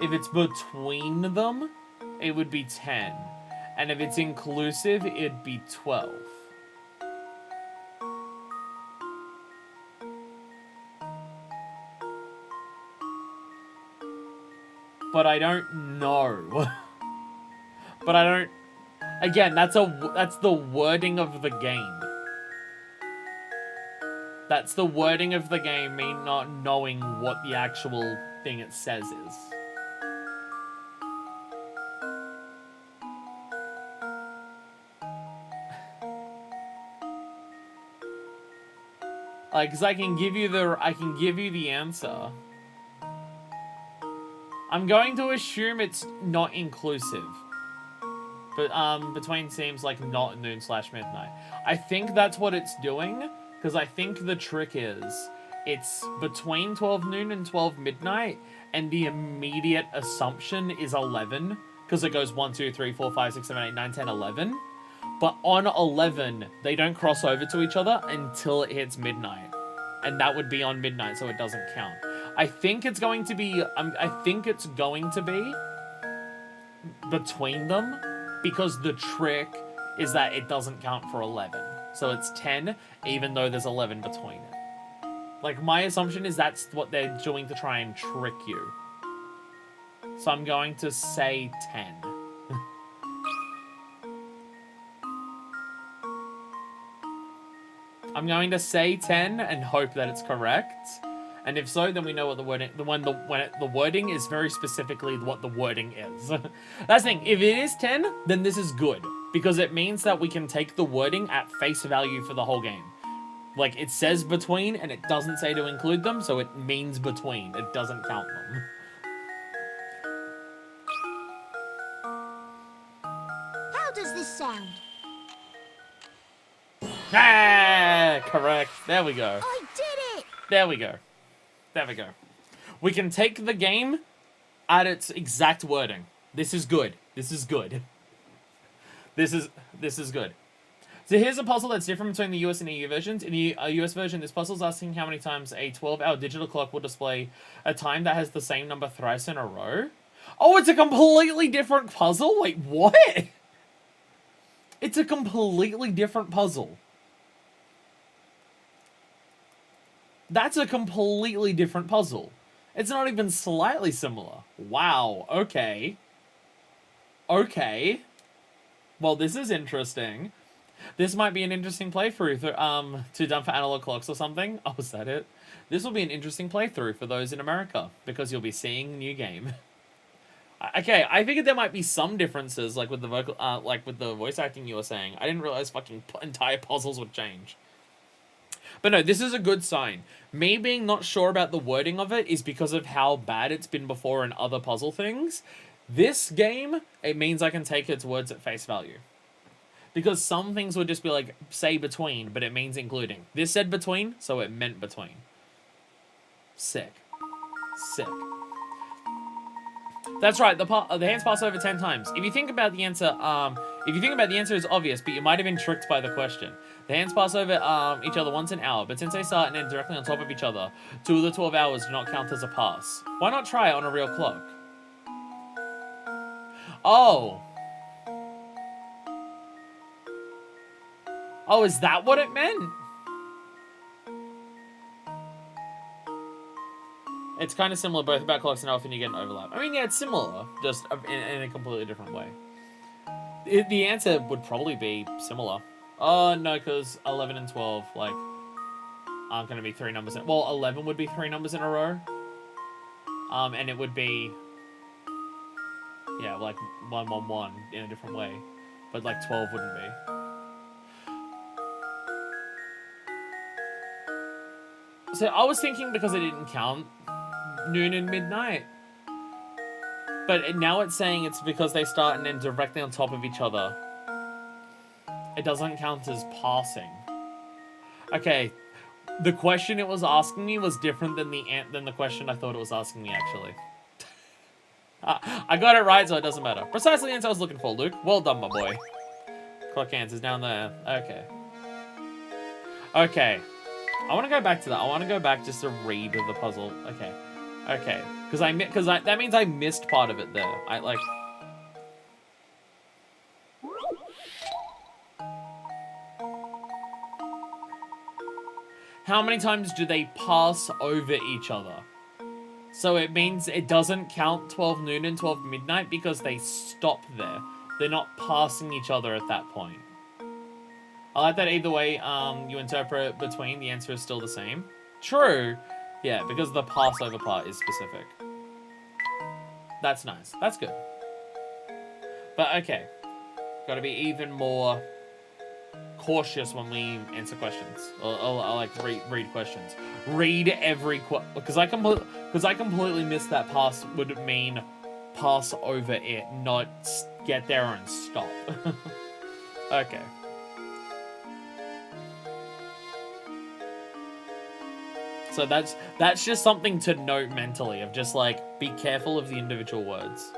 If it's between them, it would be 10. And if it's inclusive, it'd be 12. But I don't know. But I don't... Again, that's the wording of the game. That's the wording of the game, me not knowing what the actual thing it says is. Like, cause I can give you the answer. I'm going to assume it's not inclusive. But, between seems like not noon/midnight. I think that's what it's doing, because I think the trick is, it's between 12 noon and 12 midnight, and the immediate assumption is 11, because it goes 1, 2, 3, 4, 5, 6, 7, 8, 9, 10, 11. But on 11, they don't cross over to each other until it hits midnight. And that would be on midnight, so it doesn't count. I think it's going to be, between them, because the trick is that it doesn't count for 11. So it's 10, even though there's 11 between it. Like, my assumption is that's what they're doing to try and trick you. So I'm going to say 10. I'm going to say 10 and hope that it's correct. And if so, then we know what the wording is very specifically what the wording is. That's the thing. If it is 10, then this is good. Because it means that we can take the wording at face value for the whole game. Like, it says between, and it doesn't say to include them, so it means between. It doesn't count them. How does this sound? Ah, correct. There we go. I did it! There we go. There we go. We can take the game at its exact wording. This is good. This is good. This is good. So here's a puzzle that's different between the US and EU versions. In the US version, this puzzle is asking how many times a 12-hour digital clock will display a time that has the same number thrice in a row. Oh, it's a completely different puzzle? Wait, what? It's a completely different puzzle. That's a completely different puzzle. It's not even slightly similar. Wow, okay. Okay. Well, this is interesting. This might be an interesting playthrough to done for analog clocks or something. Oh, is that it? This will be an interesting playthrough for those in America, because you'll be seeing new game. Okay, I figured there might be some differences, like with the vocal, like with the voice acting you were saying. I didn't realize fucking entire puzzles would change. But no, this is a good sign. Me being not sure about the wording of it is because of how bad it's been before in other puzzle things. This game, it means I can take its words at face value. Because some things would just be like, say between, but it means including. This said between, so it meant between. Sick. Sick. That's right, the hands pass over 10 times. If you think about the answer, is obvious, but you might have been tricked by the question. The hands pass over each other once an hour, but since they start and end directly on top of each other, 2 of the 12 hours do not count as a pass. Why not try it on a real clock? Oh. Oh, is that what it meant? It's kind of similar, both about clocks and how often you get an overlap. I mean, yeah, it's similar, just in a completely different way. The answer would probably be similar. Oh, no, because 11 and 12, like, aren't going to be 3 numbers in... Well, 11 would be 3 numbers in a row. And it would be... Yeah, like 1, 1, 1 in a different way. But, like, 12 wouldn't be. So I was thinking because it didn't count noon and midnight. But now it's saying it's because they start and end directly on top of each other. It doesn't count as passing. Okay, the question it was asking me was different than the question I thought it was asking me, actually. I got it right, so it doesn't matter. Precisely the answer I was looking for, Luke. Well done, my boy. Clock hands is down there. Okay. Okay. I want to go back to that. I want to go back just to read the puzzle. Okay. Okay. Because that means I missed part of it there. How many times do they pass over each other? So it means it doesn't count 12 noon and 12 midnight because they stop there. They're not passing each other at that point. I like that either way you interpret between, the answer is still the same. True. Yeah, because the Passover part is specific. That's nice. That's good. But okay. Gotta be even more cautious when we answer questions or like read questions. Read every because I completely missed that pass would mean pass over it, not get there and stop. Okay. So that's just something to note mentally of just like be careful of the individual words.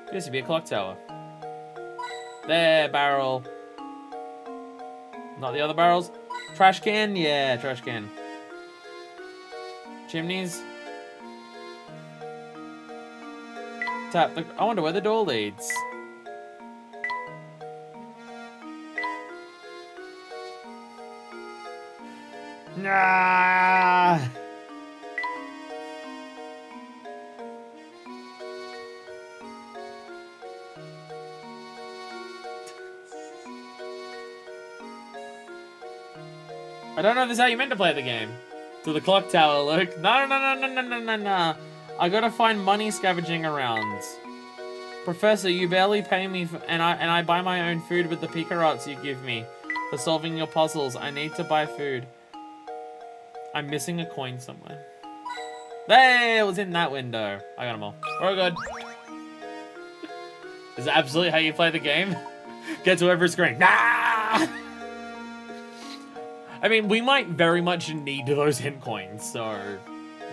There used to be a clock tower. There, barrel. Not the other barrels. Trash can? Yeah, trash can. Chimneys. Tap. I wonder where the door leads. Nah. I don't know if this is how you meant to play the game. To the clock tower, Luke. No. I gotta find money scavenging around. Professor, you barely pay me, and I buy my own food with the picarats you give me for solving your puzzles. I need to buy food. I'm missing a coin somewhere. Hey, it was in that window. I got them all. We're good. This is absolutely how you play the game. Get to every screen. Nah! I mean, we might very much need those hint coins, so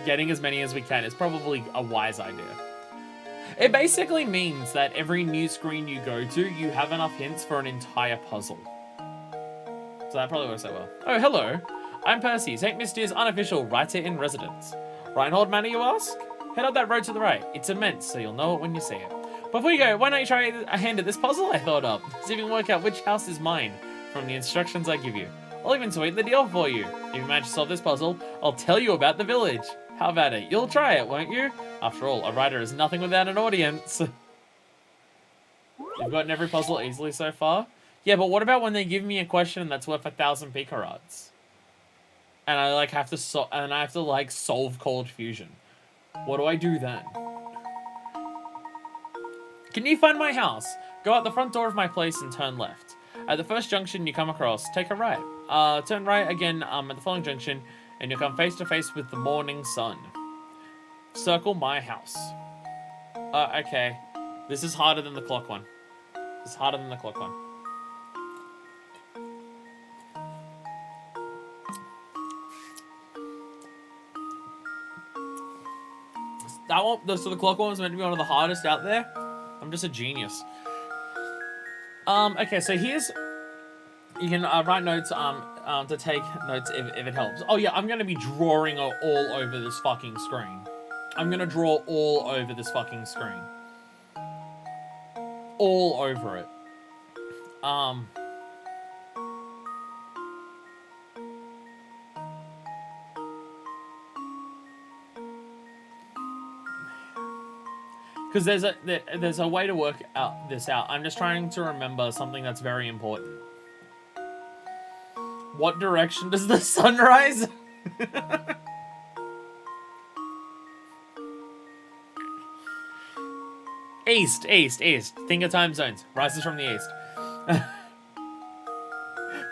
getting as many as we can is probably a wise idea. It basically means that every new screen you go to, you have enough hints for an entire puzzle. So that probably works out well. Oh, hello. I'm Percy, St. Mystia's unofficial writer-in-residence. Reinhold Manor, you ask? Head up that road to the right. It's immense, so you'll know it when you see it. Before you go, why don't you try a hand at this puzzle I thought up? See if you can work out which house is mine from the instructions I give you. I'll even sweeten the deal for you. If you manage to solve this puzzle, I'll tell you about the village. How about it? You'll try it, won't you? After all, a writer is nothing without an audience. You've gotten every puzzle easily so far? Yeah, but what about when they give me a question that's worth 1,000 picarats? And I like have to solve cold fusion. What do I do then? Can you find my house? Go out the front door of my place and turn left. At the first junction you come across, take a right. Turn right again at the following junction, and you'll come face to face with the morning sun. Circle my house. Okay. This is harder than the clock one. It's harder than the clock one. That one, so the clock one was meant to be one of the hardest out there. I'm just a genius. Okay, so here's... You can write notes to take notes if it helps. Oh yeah, I'm going to be drawing all over this fucking screen. I'm going to draw all over this fucking screen. All over it. Because there's a way to work this out. I'm just trying to remember something that's very important. What direction does the sun rise? East. Think of time zones. Rises from the east.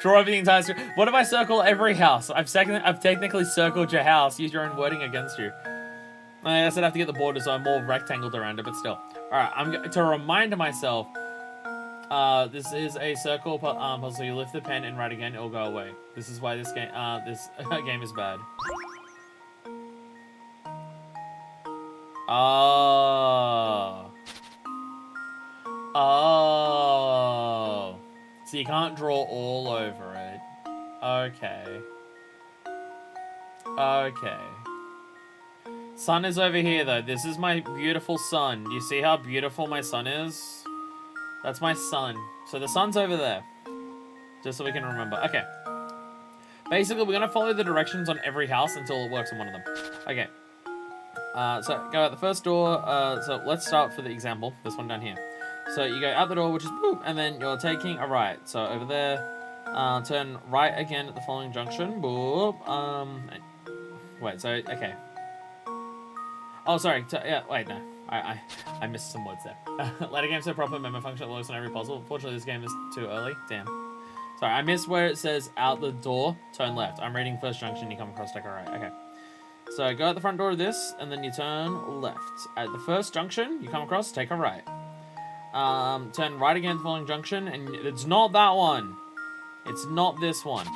Draw over the entire screen. What if I circle every house? I've technically circled your house. Use your own wording against you. I guess I'd have to get the border so I'm more rectangled around it, but still. Alright, I'm to remind myself, this is a circle puzzle, so you lift the pen and write again, it'll go away. This is why this game is bad. Oh. So you can't draw all over it. Okay. Sun is over here, though. This is my beautiful sun. Do you see how beautiful my sun is? That's my sun. So the sun's over there. Just so we can remember. Okay. Basically, we're going to follow the directions on every house until it works on one of them. Okay. So go out the first door. So let's start for the example. This one down here. So you go out the door, which is boop, and then you're taking a right. So over there, turn right again at the following junction. Boop. Wait, so, okay. Oh, sorry. Yeah, wait, no. I missed some words there. Later games so proper memo function that works on every puzzle. Unfortunately, this game is too early. Damn. Sorry, I missed where it says out the door, turn left. I'm reading first junction, you come across, take a right. Okay. So go out the front door of this, and then you turn left. At the first junction, you come across, take a right. Turn right again at the following junction, and it's not that one. It's not this one.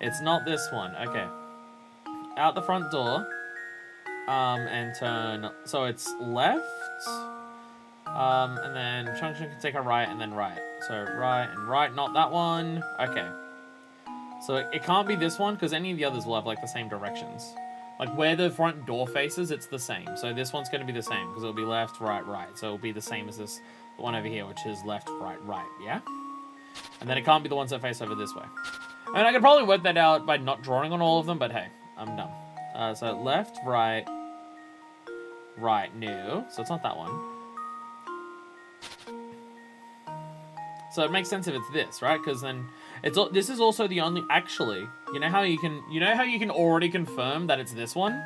It's not this one. Okay. Out the front door. And turn... So it's left. And then junction can take a right and then right. So right and right, not that one. Okay. So it can't be this one, because any of the others will have, like, the same directions. Like, where the front door faces, it's the same. So this one's going to be the same, because it'll be left, right, right. So it'll be the same as this one over here, which is left, right, right, yeah? And then it can't be the ones that face over this way. I mean, I could probably work that out by not drawing on all of them, but hey, I'm dumb. So left, right, right, new. So it's not that one. So it makes sense if it's this, right? Because then this is also the only... Actually, you know how you can already confirm that it's this one?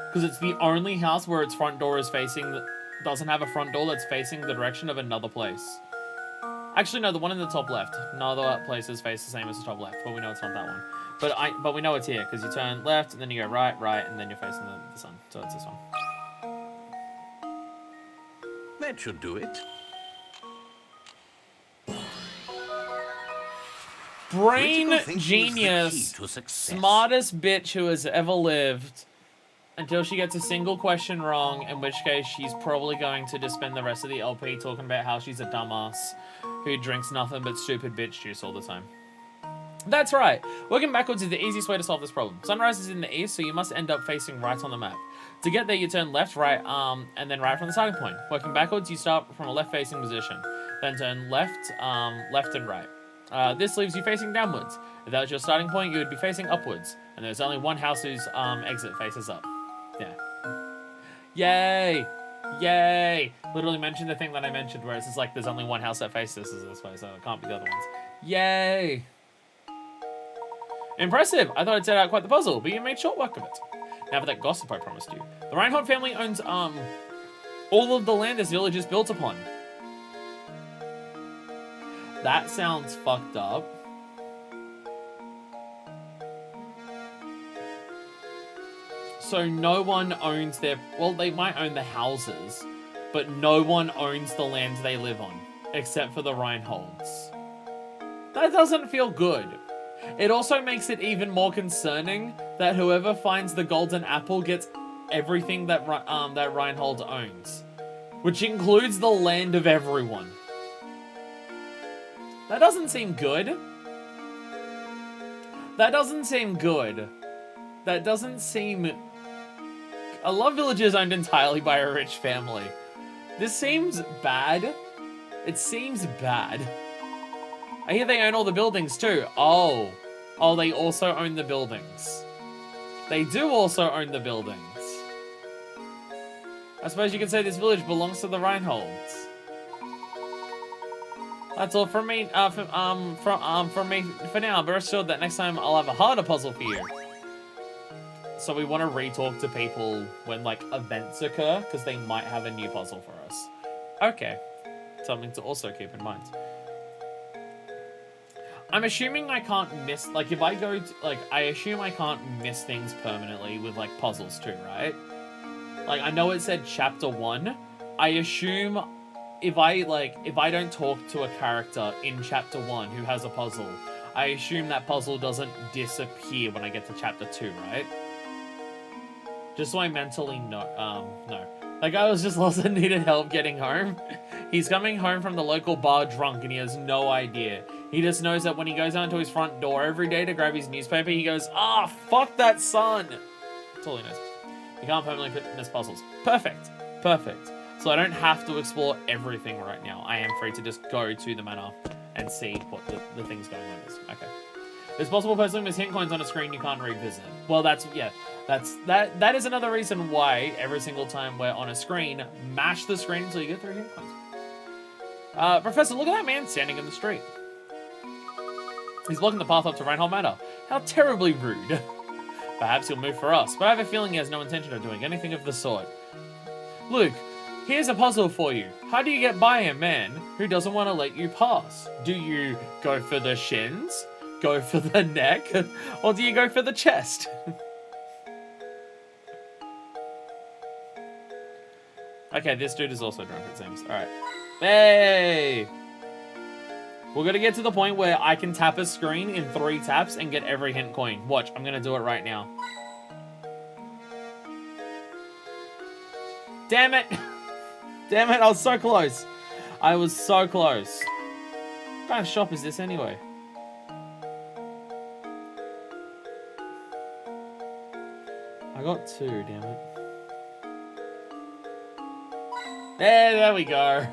Because it's the only house where its front door is facing... doesn't have a front door that's facing the direction of another place. Actually, no, the one in the top left. No other places face the same as the top left, but we know it's not that one. But we know it's here, because you turn left, and then you go right, right, and then you're facing the sun. So it's this one. That should do it. Brain genius, smartest bitch who has ever lived, until she gets a single question wrong, in which case she's probably going to just spend the rest of the LP talking about how she's a dumbass who drinks nothing but stupid bitch juice all the time. That's right. Working backwards is the easiest way to solve this problem. Sunrise is in the east, so you must end up facing right on the map. To get there, you turn left, right, and then right from the starting point. Working backwards, you start from a left-facing position. Then turn left, left and right. This leaves you facing downwards. If that was your starting point, you would be facing upwards. And there's only one house whose exit faces up. Yeah. Yay! Yay! Literally mentioned the thing that I mentioned where it's just like there's only one house that faces this way, so it can't be the other ones. Yay! Impressive! I thought I'd set out quite the puzzle, but you made short work of it. Now for that gossip I promised you. The Reinhold family owns, all of the land this village is built upon. That sounds fucked up. So no one owns their... Well, they might own the houses, but no one owns the land they live on, except for the Reinholds. That doesn't feel good. It also makes it even more concerning that whoever finds the golden apple gets everything that that Reinhold owns, which includes the land of everyone. That doesn't seem good. That doesn't seem good. That doesn't seem... A love village is owned entirely by a rich family. This seems bad. It seems bad. I hear they own all the buildings too. Oh. Oh, they also own the buildings. They do also own the buildings. I suppose you could say this village belongs to the Reinholds. That's all from me, from me for now, but rest assured that next time I'll have a harder puzzle for you. So we want to re-talk to people when, like, events occur, because they might have a new puzzle for us. Okay. Something to also keep in mind. I'm assuming I can't miss, like, if I go to, like, I assume I can't miss things permanently with, like, puzzles too, right? Like, I know it said chapter 1. I assume if I don't talk to a character in chapter 1 who has a puzzle, I assume that puzzle doesn't disappear when I get to chapter 2, right? Just so I mentally know, no. Like, I was just lost and needed help getting home. He's coming home from the local bar drunk and he has no idea. He just knows that when he goes down to his front door every day to grab his newspaper, he goes, "Ah, fuck that sun." That's all he knows. You can't permanently miss puzzles. Perfect. Perfect. So I don't have to explore everything right now. I am free to just go to the manor and see what the things going on is. Okay. It's possible personally miss hint coins on a screen you can't revisit. Well, that is another reason why every single time we're on a screen, mash the screen until you get 3 hint coins. Professor, look at that man standing in the street. He's blocking the path up to Reinhold Manor. How terribly rude. Perhaps he'll move for us, but I have a feeling he has no intention of doing anything of the sort. Luke, Here's a puzzle for you. How do you get by a man who doesn't want to let you pass? Do you go for the shins, go for the neck, or do you go for the chest? Okay, this dude is also drunk, it seems. Alright. Hey! We're gonna get to the point where I can tap a screen in 3 taps and get every hint coin. Watch, I'm gonna do it right now. Damn it! Damn it, I was so close. I was so close. What kind of shop is this anyway? I got 2, damn it. There we go.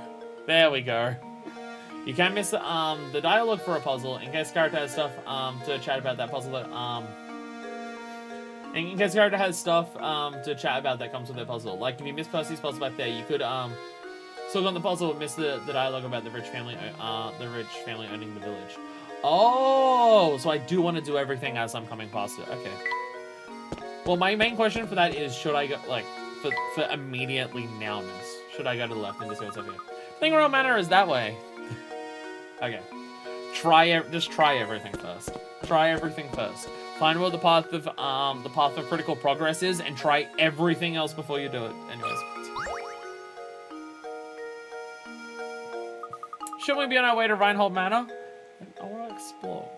There we go. You can't miss the dialogue for a puzzle in case character has stuff to chat about that puzzle that in case character has stuff to chat about that comes with their puzzle. Like if you miss Percy's puzzle back there, you could still on the puzzle but miss the dialogue about the rich family owning the village. Oh, so I do want to do everything as I'm coming past it. Okay. Well, my main question for that is, should I go like for immediately nowness? Should I go to the left and just see what's up here? Thing around manor is that way. Okay. Just try everything first. Try everything first. Find where the path of critical progress is and try everything else before you do it. Anyways. Shouldn't we be on our way to Reinhold Manor? I want to explore.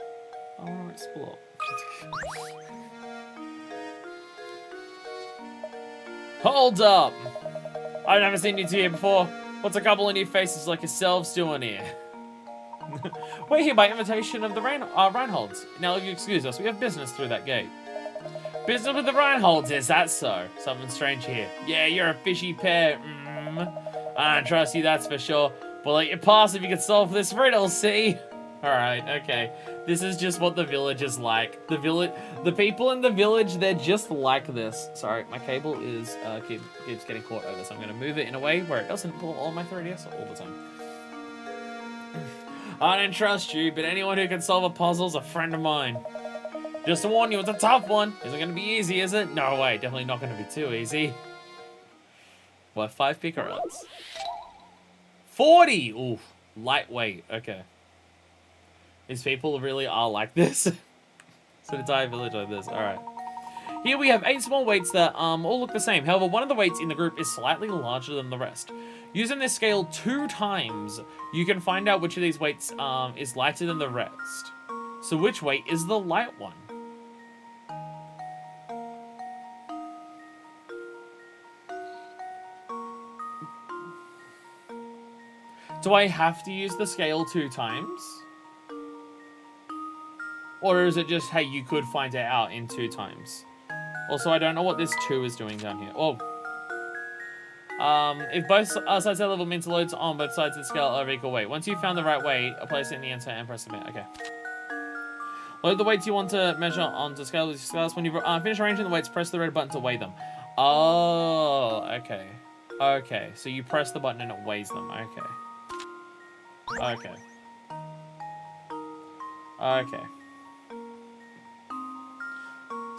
I want to explore. Hold up! I've never seen you two here before. What's a couple of new faces like yourselves doing here? We're here by invitation of the Reinholds. Now, if you excuse us, we have business through that gate. Business with the Reinholds, is that so? Something strange here. Yeah, you're a fishy pair. I don't trust you, that's for sure. We'll let you pass if you can solve this riddle, see? Alright, okay. This is just what the village is like. The people in the village, they're just like this. Sorry, my cable is keeps getting caught over, so I'm gonna move it in a way where it doesn't pull all my 3DS all the time. I don't trust you, but anyone who can solve a puzzle is a friend of mine. Just to warn you, it's a tough one. Isn't gonna be easy, is it? No way, definitely not gonna be too easy. What, 5 picarots? 40! Oof, lightweight, okay. These people really are like this. It's an entire village like this, alright. Here we have 8 small weights that all look the same. However, one of the weights in the group is slightly larger than the rest. Using this scale 2 times, you can find out which of these weights is lighter than the rest. So which weight is the light one? Do I have to use the scale 2 times? Or is it just, hey, you could find it out in 2 times? Also, I don't know what this 2 is doing down here. Oh. If both sides have level means the loads on both sides of the scale are of equal weight. Once you've found the right weight, place it in the enter and press submit. Okay. Load the weights you want to measure onto scales. When you finish arranging the weights, press the red button to weigh them. Oh, okay. Okay, so you press the button and it weighs them. Okay. Okay. Okay.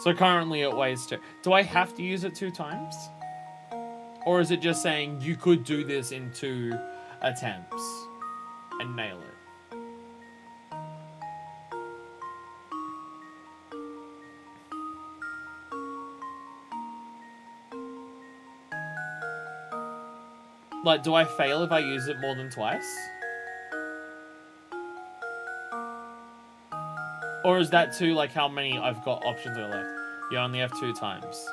So currently it weighs 2. Do I have to use it 2 times? Or is it just saying you could do this in 2 attempts and nail it? Like, do I fail if I use it more than twice? Or is that 2 like how many I've got options are left? You only have 2 times.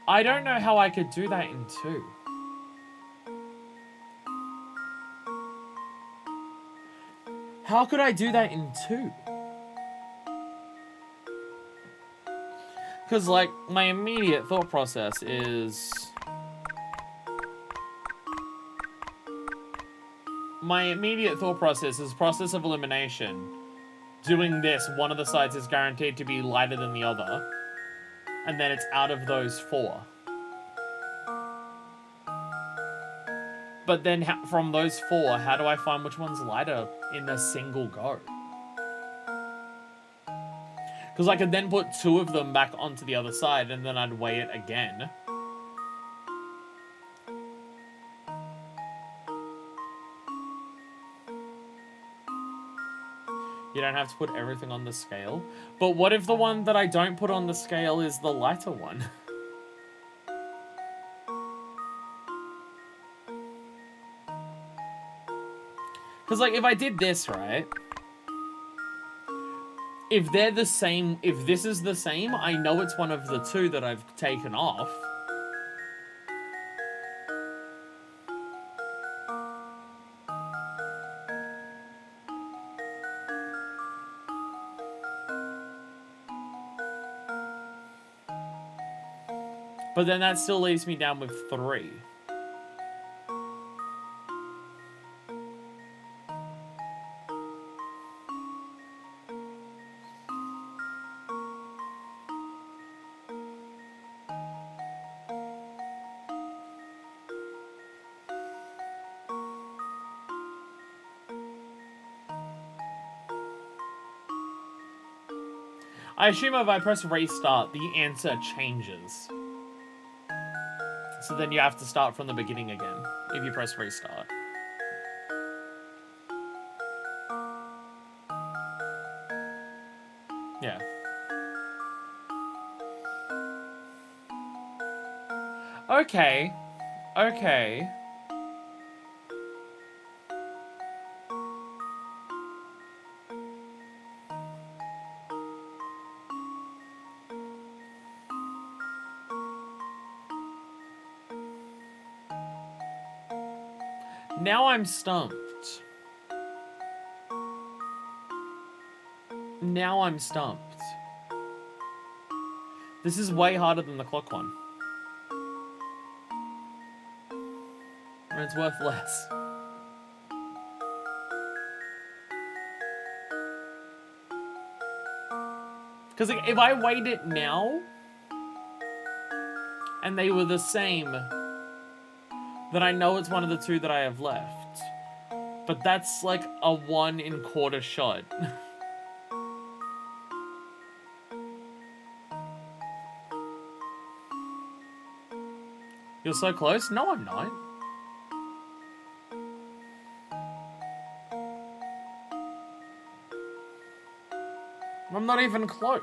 I don't know how I could do that in 2. How could I do that in 2? Because, like, my immediate thought process is... process of elimination. Doing this, one of the sides is guaranteed to be lighter than the other. And then it's out of those 4. But then from those 4, how do I find which one's lighter in a single go? Because I could then put 2 of them back onto the other side, and then I'd weigh it again. You don't have to put everything on the scale. But what if the one that I don't put on the scale is the lighter one? Because, like, if I did this, right? If they're the same, if this is the same, I know it's one of the 2 that I've taken off. But then that still leaves me down with 3. I assume if I press restart, the answer changes. So then you have to start from the beginning again, if you press restart. Yeah. Okay. Okay. Now I'm stumped. Now I'm stumped. This is way harder than the clock one. And it's worth less. Because if I weighed it now, and they were the same, then I know it's one of the 2 that I have left. But that's like a 1 in quarter shot. You're so close? No, I'm not. I'm not even close.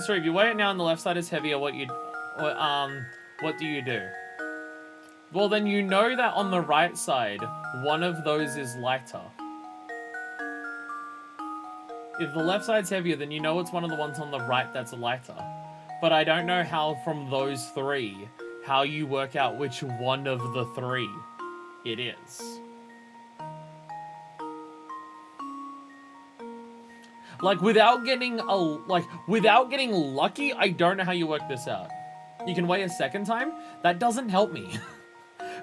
So if you weigh it now and the left side is heavier, what do you do? Well, then you know that on the right side, one of those is lighter. If the left side's heavier, then you know it's one of the ones on the right that's lighter. But I don't know how from those 3, how you work out which one of the 3 it is. Like, without getting lucky, I don't know how you work this out. You can weigh a second time? That doesn't help me.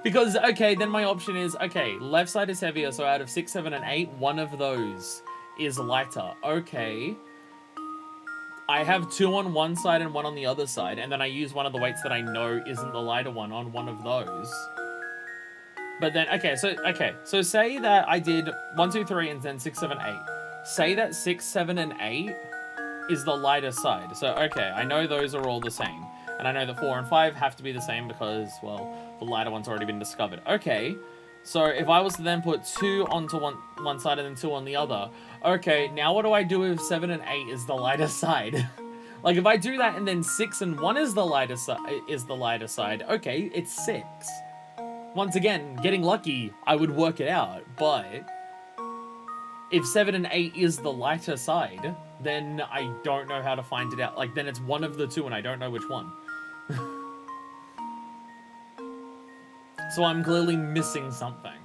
Because, okay, then my option is, okay, left side is heavier, so out of 6, 7, and 8, one of those is lighter. Okay. I have 2 on one side and 1 on the other side, and then I use one of the weights that I know isn't the lighter one on one of those. But then, okay, so say that I did 1, 2, 3, and then 6, 7, 8. Say that 6, 7, and 8 is the lighter side. So, okay, I know those are all the same. And I know that 4 and 5 have to be the same because, well, the lighter one's already been discovered. Okay, so if I was to then put 2 onto one side and then 2 on the other, okay, now what do I do if 7 and 8 is the lighter side? Like, if I do that and then 6 and 1 is the lighter side, okay, it's 6. Once again, getting lucky, I would work it out, but if 7 and 8 is the lighter side, then I don't know how to find it out. Like, then it's one of the 2 and I don't know which one. So I'm clearly missing something.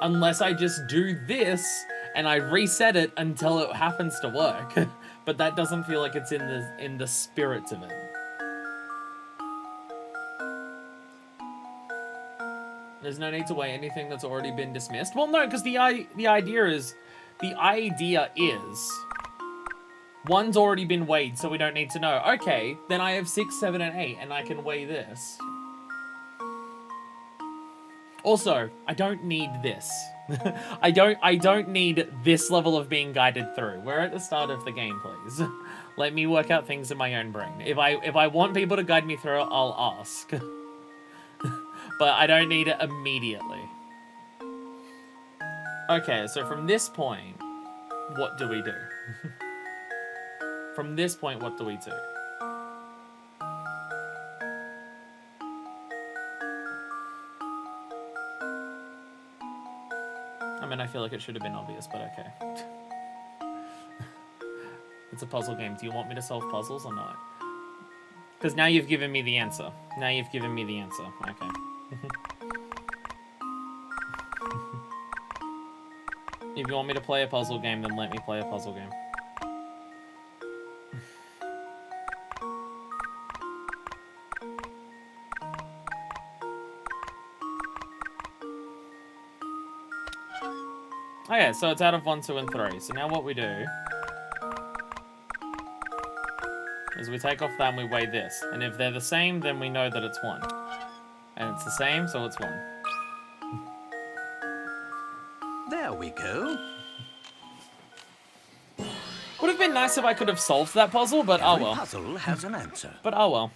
Unless I just do this and I reset it until it happens to work. But that doesn't feel like it's in the spirit of it. There's no need to weigh anything that's already been dismissed. Well, no, because the idea is the idea is... One's already been weighed, so we don't need to know. Okay, then I have 6, 7, and 8, and I can weigh this. Also, I don't need this. I don't need this level of being guided through. We're at the start of the game, please. Let me work out things in my own brain. If I want people to guide me through it, I'll ask. But I don't need it immediately. Okay, so from this point, what do we do? From this point, what do we do? I mean, I feel like it should have been obvious, but okay. It's a puzzle game. Do you want me to solve puzzles or not? Because now you've given me the answer. Now you've given me the answer. Okay. If you want me to play a puzzle game, then let me play a puzzle game. Okay, so it's out of 1, 2, and 3. So now what we do is we take off that and we weigh this. And if they're the same, then we know that it's 1. And it's the same, so it's 1. There we go. Would have been nice if I could have solved that puzzle, but oh Every well. puzzle has an answer. But oh well.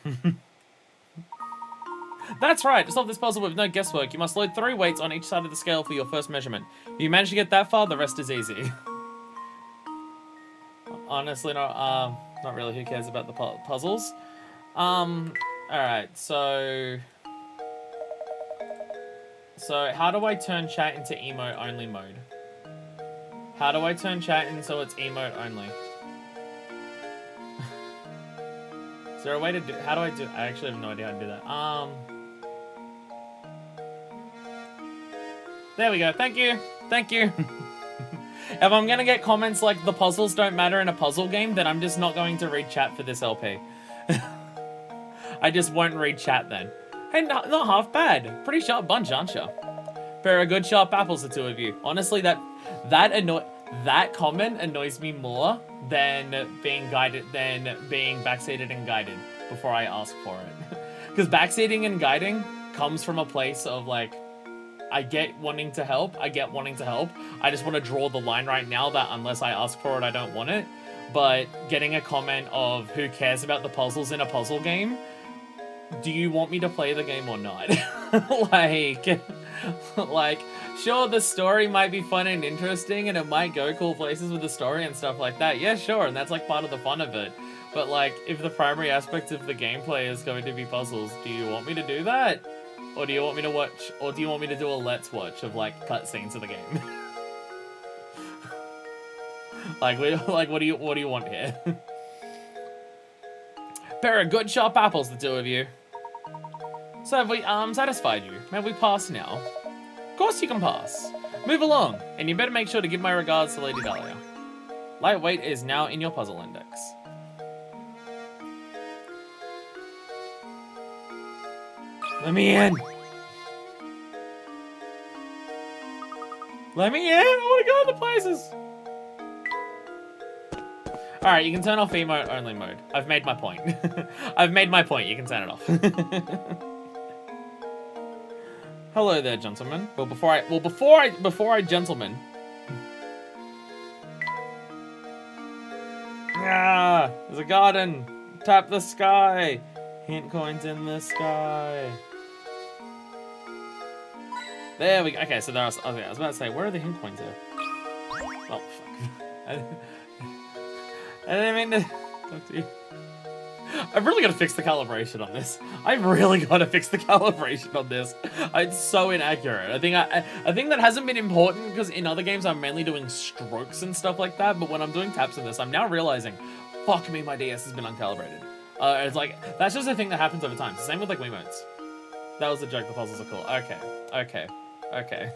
That's right, to solve this puzzle with no guesswork, you must load 3 weights on each side of the scale for your first measurement. If you manage to get that far, the rest is easy. Honestly, not really, who cares about the puzzles? Alright, so how do I turn chat into emote only mode? How do I turn chat in so it's emote only? Is there a way to do, how do I do, I actually have no idea how to do that. There we go, thank you, thank you. If I'm gonna get comments like the puzzles don't matter in a puzzle game, then I'm just not going to read chat for this LP. I just won't read chat then. Hey, not half bad. Pretty sharp bunch, aren't you? Pair of good sharp apples, the 2 of you. Honestly, that comment annoys me more than being backseated and guided before I ask for it. Because backseating and guiding comes from a place of like, I get wanting to help. I just want to draw the line right now that unless I ask for it, I don't want it. But getting a comment of who cares about the puzzles in a puzzle game, do you want me to play the game or not? like, sure, the story might be fun and interesting and it might go cool places with the story and stuff like that. Yeah, sure, and that's like part of the fun of it. But like, if the primary aspect of the gameplay is going to be puzzles, do you want me to do that? Or do you want me to watch, or do you want me to do a let's watch of like cutscenes of the game? Like what do you want here? Pair of good sharp apples, the 2 of you. So have we satisfied you? May we pass now? Of course you can pass. Move along, and you better make sure to give my regards to Lady Dahlia. Lightweight is now in your puzzle index. Let me in! Let me in! I want to go into places! Alright, you can turn off emote only mode. I've made my point. I've made my point, you can turn it off. Hello there, gentlemen. Well, before I gentlemen. Ah, there's a garden. Tap the sky. Hint coins in the sky. There we go. Okay, so there are, okay, I was about to say, where are the hint coins here? Oh, fuck. I didn't mean to talk to you. I've really got to fix the calibration on this. I've really got to fix the calibration on this. It's so inaccurate. I think that hasn't been important because in other games I'm mainly doing strokes and stuff like that, but when I'm doing taps in this, I'm now realizing, fuck me, my DS has been uncalibrated. It's like, that's just a thing that happens over time. Same with like Wiimotes. That was the joke, the puzzles are cool. Okay.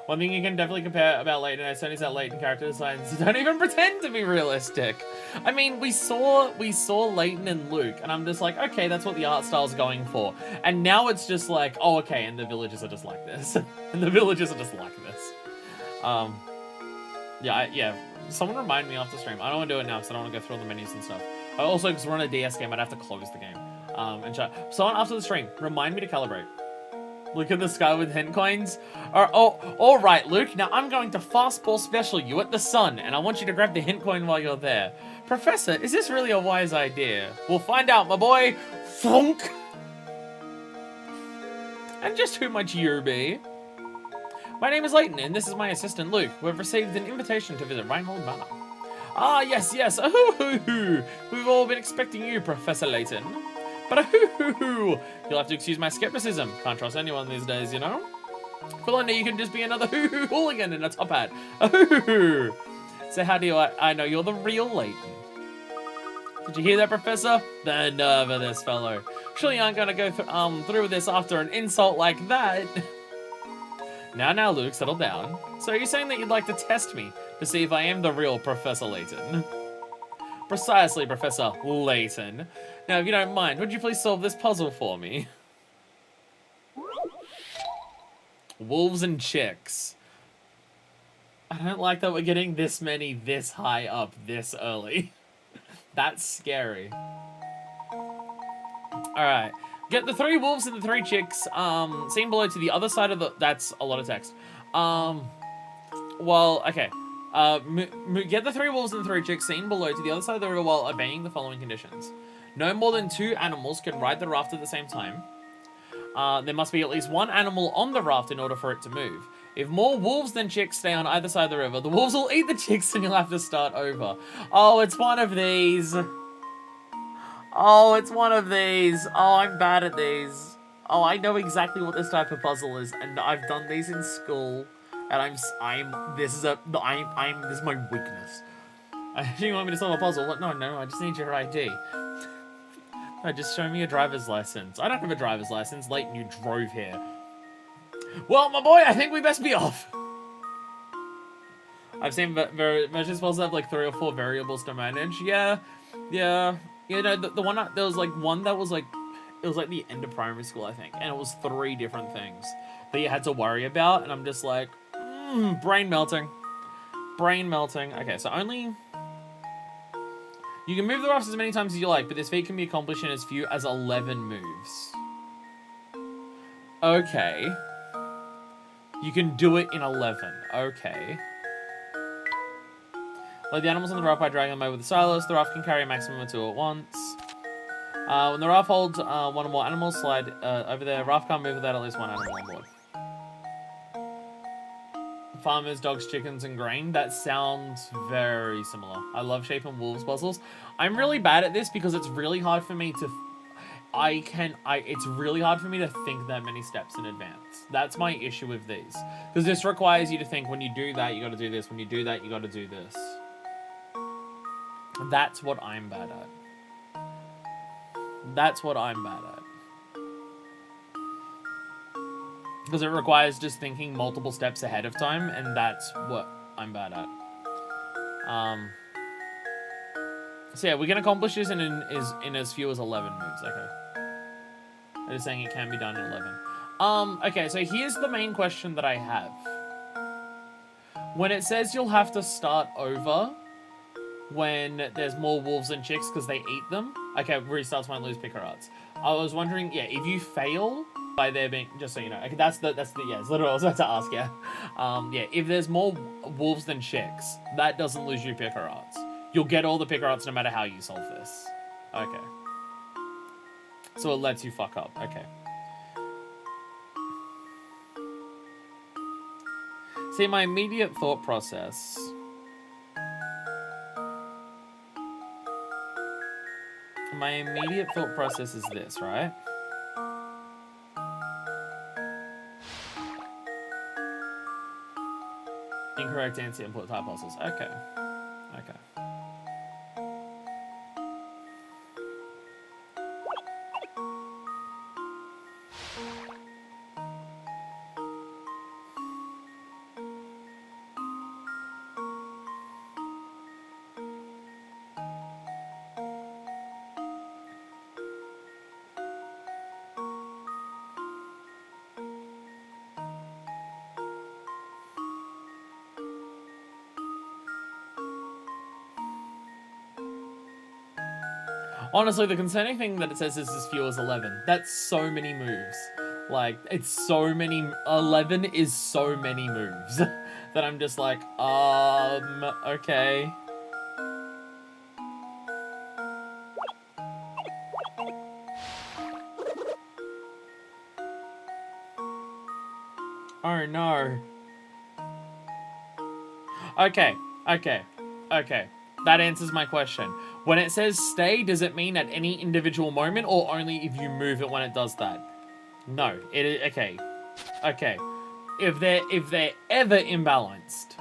One thing you can definitely compare about Layton and Sony's that Layton character designs don't even pretend to be realistic. I mean, we saw Layton and Luke, and I'm just like, okay, that's what the art style's going for. And now it's just like, oh, okay, and the villagers are just like this. And the villagers are just like this. Yeah. Someone remind me after stream. I don't want to do it now because I don't want to go through all the menus and stuff. Also, because we're on a DS game, I'd have to close the game. And chat. Someone after the stream, remind me to calibrate. Look at the sky with hint coins. All right, Luke. Now I'm going to fastball special you at the sun, and I want you to grab the hint coin while you're there. Professor, is this really a wise idea? We'll find out, my boy. Funk. And just who might you be? My name is Layton, and this is my assistant, Luke. We've received an invitation to visit Reinhold Manor. Ah, yes. We've all been expecting you, Professor Layton. But you'll have to excuse my skepticism. Can't trust anyone these days, you know? For all I know, you can just be another hooligan in a top hat. So how do I know you're the real Layton? Did you hear that, Professor? The nerve of this fellow. Surely you aren't going to go through with this after an insult like that. Now, Luke, settle down. So are you saying that you'd like to test me to see if I am the real Professor Layton? Precisely, Professor Layton. Now, if you don't mind, would you please solve this puzzle for me? Wolves and chicks. I don't like that we're getting this many this high up this early. That's scary. Alright. Get the 3 wolves and the 3 chicks, seen below to the other side of the... That's a lot of text. Well, okay. Get the 3 wolves and the 3 chicks seen below to the other side of the river while obeying the following conditions. No more than 2 animals can ride the raft at the same time. There must be at least 1 animal on the raft in order for it to move. If more wolves than chicks stay on either side of the river, the wolves will eat the chicks and you'll have to start over. Oh, it's one of these. Oh, it's one of these. Oh, I'm bad at these. Oh, I know exactly what this type of puzzle is, and I've done these in school. And this is my weakness. You want me to solve a puzzle? What? No, I just need your ID. No, just show me your driver's license. I don't have a driver's license. Layton, you drove here. Well, my boy, I think we best be off. I've seen versions puzzles have like 3 or 4 variables to manage. Yeah. You know, the one, there was like one that was like, it was like the end of primary school, I think. And it was 3 different things that you had to worry about. And I'm just like, brain melting. Brain melting. Okay, so only... You can move the rafts as many times as you like, but this feat can be accomplished in as few as 11 moves. Okay. You can do it in 11. Okay. Load the animals on the raft by dragging them over the silos. The raft can carry a maximum of 2 at once. When the raft holds 1 or more animals, slide over there. Raft can't move without at least 1 animal on board. Farmers, dogs, chickens, and grain. That sounds very similar. I love sheep and wolves puzzles. I'm really bad at this because it's really hard for me to... It's really hard for me to think that many steps in advance. That's my issue with these. Because this requires you to think, when you do that, you gotta do this. When you do that, you gotta do this. That's what I'm bad at. That's what I'm bad at. Because it requires just thinking multiple steps ahead of time, and that's what I'm bad at. So yeah, we can accomplish this in as few as 11 moves. Okay. It is saying it can be done in 11. Okay, so here's the main question that I have. When it says you'll have to start over when there's more wolves and chicks because they eat them. Okay, restarts might lose picker arts. I was wondering, yeah, if you fail by there being, just so you know, okay, that's the yeah, it's literally what I was about to ask, yeah. Yeah, if there's more wolves than chicks, that doesn't lose you picker arts. You'll get all the picker arts no matter how you solve this. Okay. So it lets you fuck up. Okay. See, my immediate thought process... My immediate thought process is this, right? Incorrect answer, input type puzzles. Okay. Okay. Honestly, the concerning thing that it says is as few as 11. That's so many moves. Like, it's so many... 11 is so many moves. That I'm just like, okay. Oh no. Okay. That answers my question. When it says stay, does it mean at any individual moment or only if you move it when it does that? No. It is okay. Okay. If they're ever imbalanced,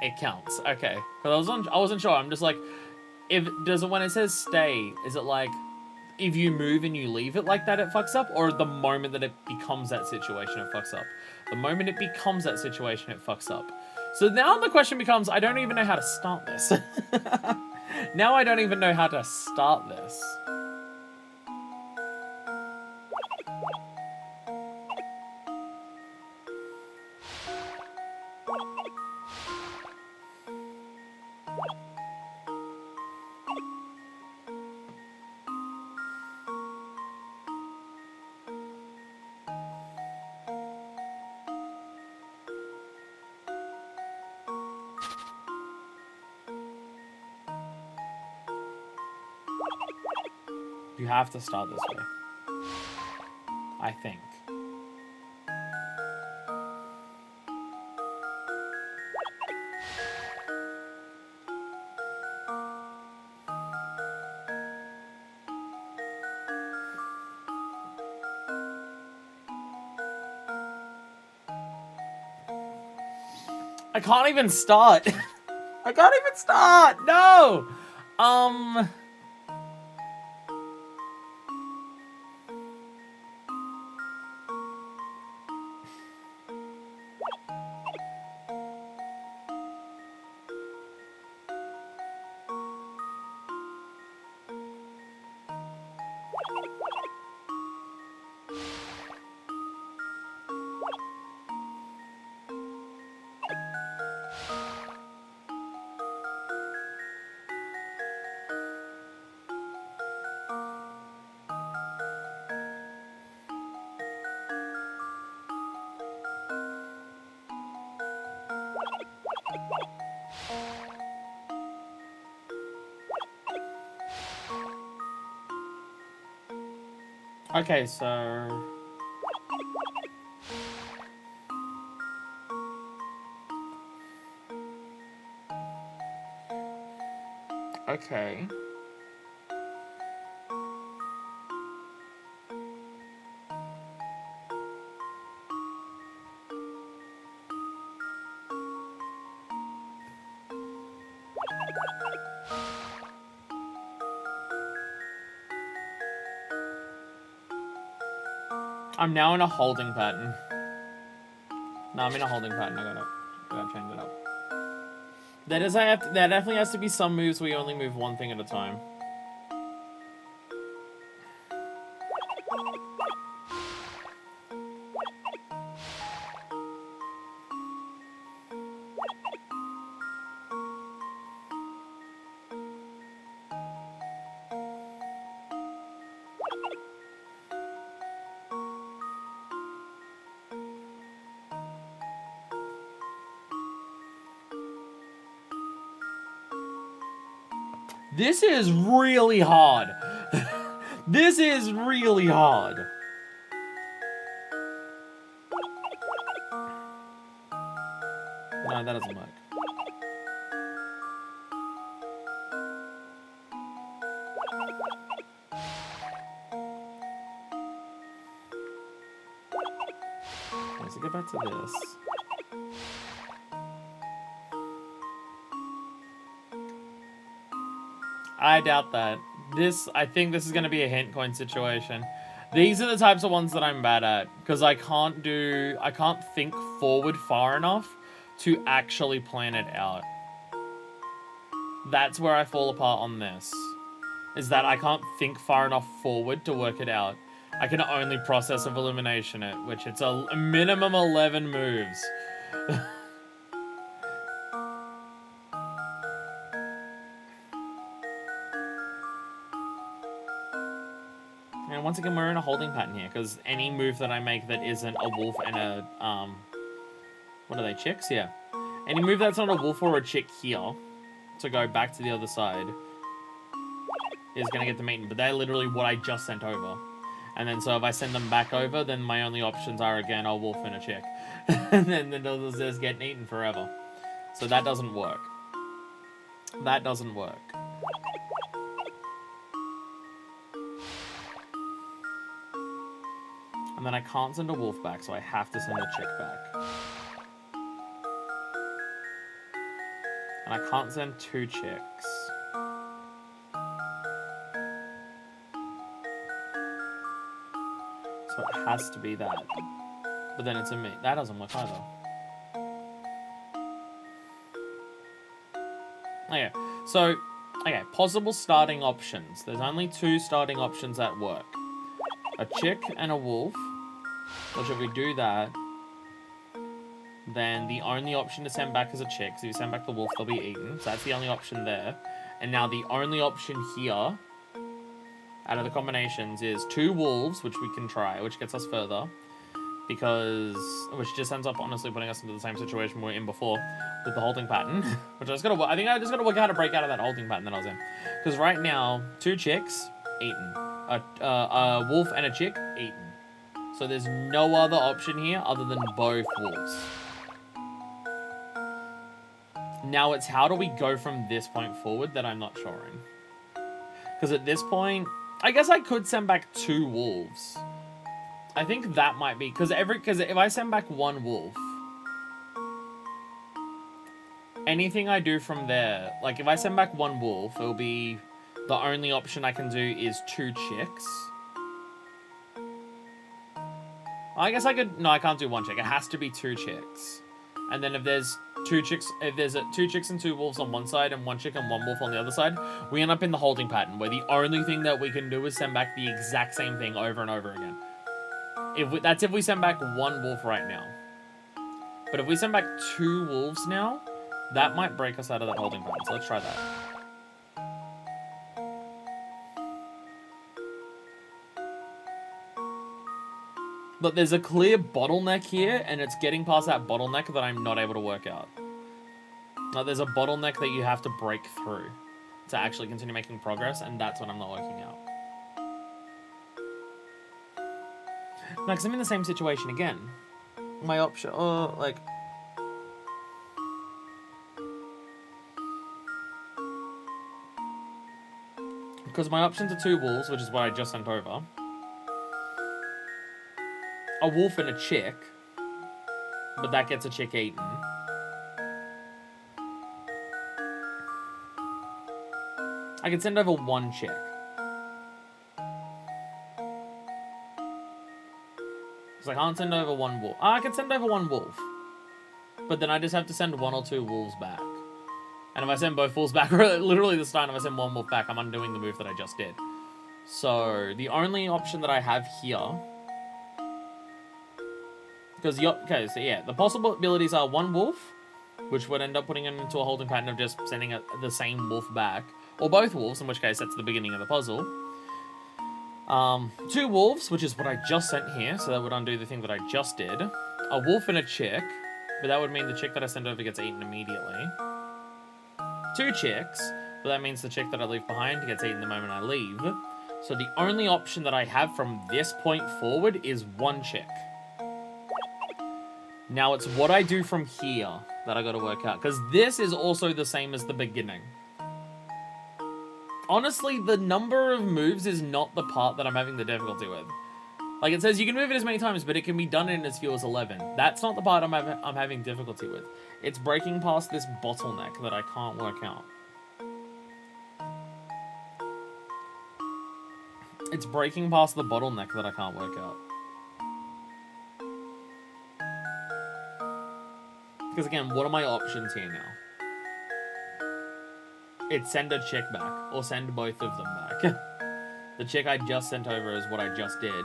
it counts. Okay. Because I wasn't sure. I'm just like, when it says stay, is it like if you move and you leave it like that, it fucks up, or the moment that it becomes that situation, it fucks up? The moment it becomes that situation, it fucks up. So now the question becomes, I don't even know how to start this. Now I don't even know how to start this. You have to start this way. I think. I can't even start. I can't even start. No. Okay, so... Okay. I'm now in a holding pattern. No, I'm in a holding pattern. I gotta change it up. There definitely has to be some moves where you only move one thing at a time. This is really hard. This is really hard. No, that doesn't work. Let's get back to this. I doubt that. I think this is going to be a hint coin situation. These are the types of ones that I'm bad at, because I can't think forward far enough to actually plan it out. That's where I fall apart on this. Is that I can't think far enough forward to work it out. I can only process of elimination it, which it's a minimum 11 moves. And once again, we're in a holding pattern here, because any move that I make that isn't a wolf and a, what are they, chicks? Yeah. Any move that's not a wolf or a chick here, to go back to the other side, is going to get them eaten. But they're literally what I just sent over. And then, so if I send them back over, then my only options are, again, a wolf and a chick. And then the others just getting eaten forever. So that doesn't work. That doesn't work. And then I can't send a wolf back, so I have to send a chick back. And I can't send 2 chicks. So it has to be that. But then it's a me. That doesn't work either. Okay, so, okay, possible starting options. There's only 2 starting options that work. A chick and a wolf. Which if we do that, then the only option to send back is a chick. So if you send back the wolf, they'll be eaten. So that's the only option there. And now the only option here, out of the combinations, is 2 wolves, which we can try, which gets us further. Which just ends up honestly putting us into the same situation we were in before with the holding pattern. Which I think I just gotta work out how to break out of that holding pattern that I was in. Because right now, 2 chicks, eaten. A wolf and a chick, eaten. So there's no other option here other than both wolves. Now it's how do we go from this point forward that I'm not sure in. Because at this point, I guess I could send back 2 wolves. I think that might be, because if I send back 1 wolf, anything I do from there, like if I send back 1 wolf, it'll be the only option I can do is 2 chicks. I guess I could, no, I can't do 1 chick. It has to be 2 chicks. And then if there's 2 chicks, if there's 2 chicks and 2 wolves on one side and 1 chick and 1 wolf on the other side, we end up in the holding pattern where the only thing that we can do is send back the exact same thing over and over again. That's if we send back 1 wolf right now. But if we send back 2 wolves now, that might break us out of that holding pattern. So let's try that. But there's a clear bottleneck here, and it's getting past that bottleneck that I'm not able to work out. Like, there's a bottleneck that you have to break through to actually continue making progress, and that's what I'm not working out. No, because I'm in the same situation again. My option, because my options are 2 wolves, which is what I just sent over. A wolf and a chick, but that gets a chick eaten. I can send over 1 chick. Because I can't send over 1 wolf. I can send over 1 wolf. But then I just have to send 1 or 2 wolves back. And if I send both wolves back, literally this time, if I send 1 wolf back, I'm undoing the move that I just did. So, the only option that I have here... Okay, so yeah, the possibilities are 1 wolf, which would end up putting him into a holding pattern of just sending the same wolf back. Or both wolves, in which case that's the beginning of the puzzle. 2 wolves, which is what I just sent here, so that would undo the thing that I just did. A wolf and a chick, but that would mean the chick that I send over gets eaten immediately. 2 chicks, but that means the chick that I leave behind gets eaten the moment I leave. So the only option that I have from this point forward is 1 chick. Now it's what I do from here that I gotta work out, because this is also the same as the beginning. Honestly, the number of moves is not the part that I'm having the difficulty with. Like, it says you can move it as many times, but it can be done in as few as 11. That's not the part I'm having difficulty with. It's breaking past this bottleneck that I can't work out. It's breaking past the bottleneck that I can't work out. Because again, what are my options here now? It's send a chick back, or send both of them back. The chick I just sent over is what I just did.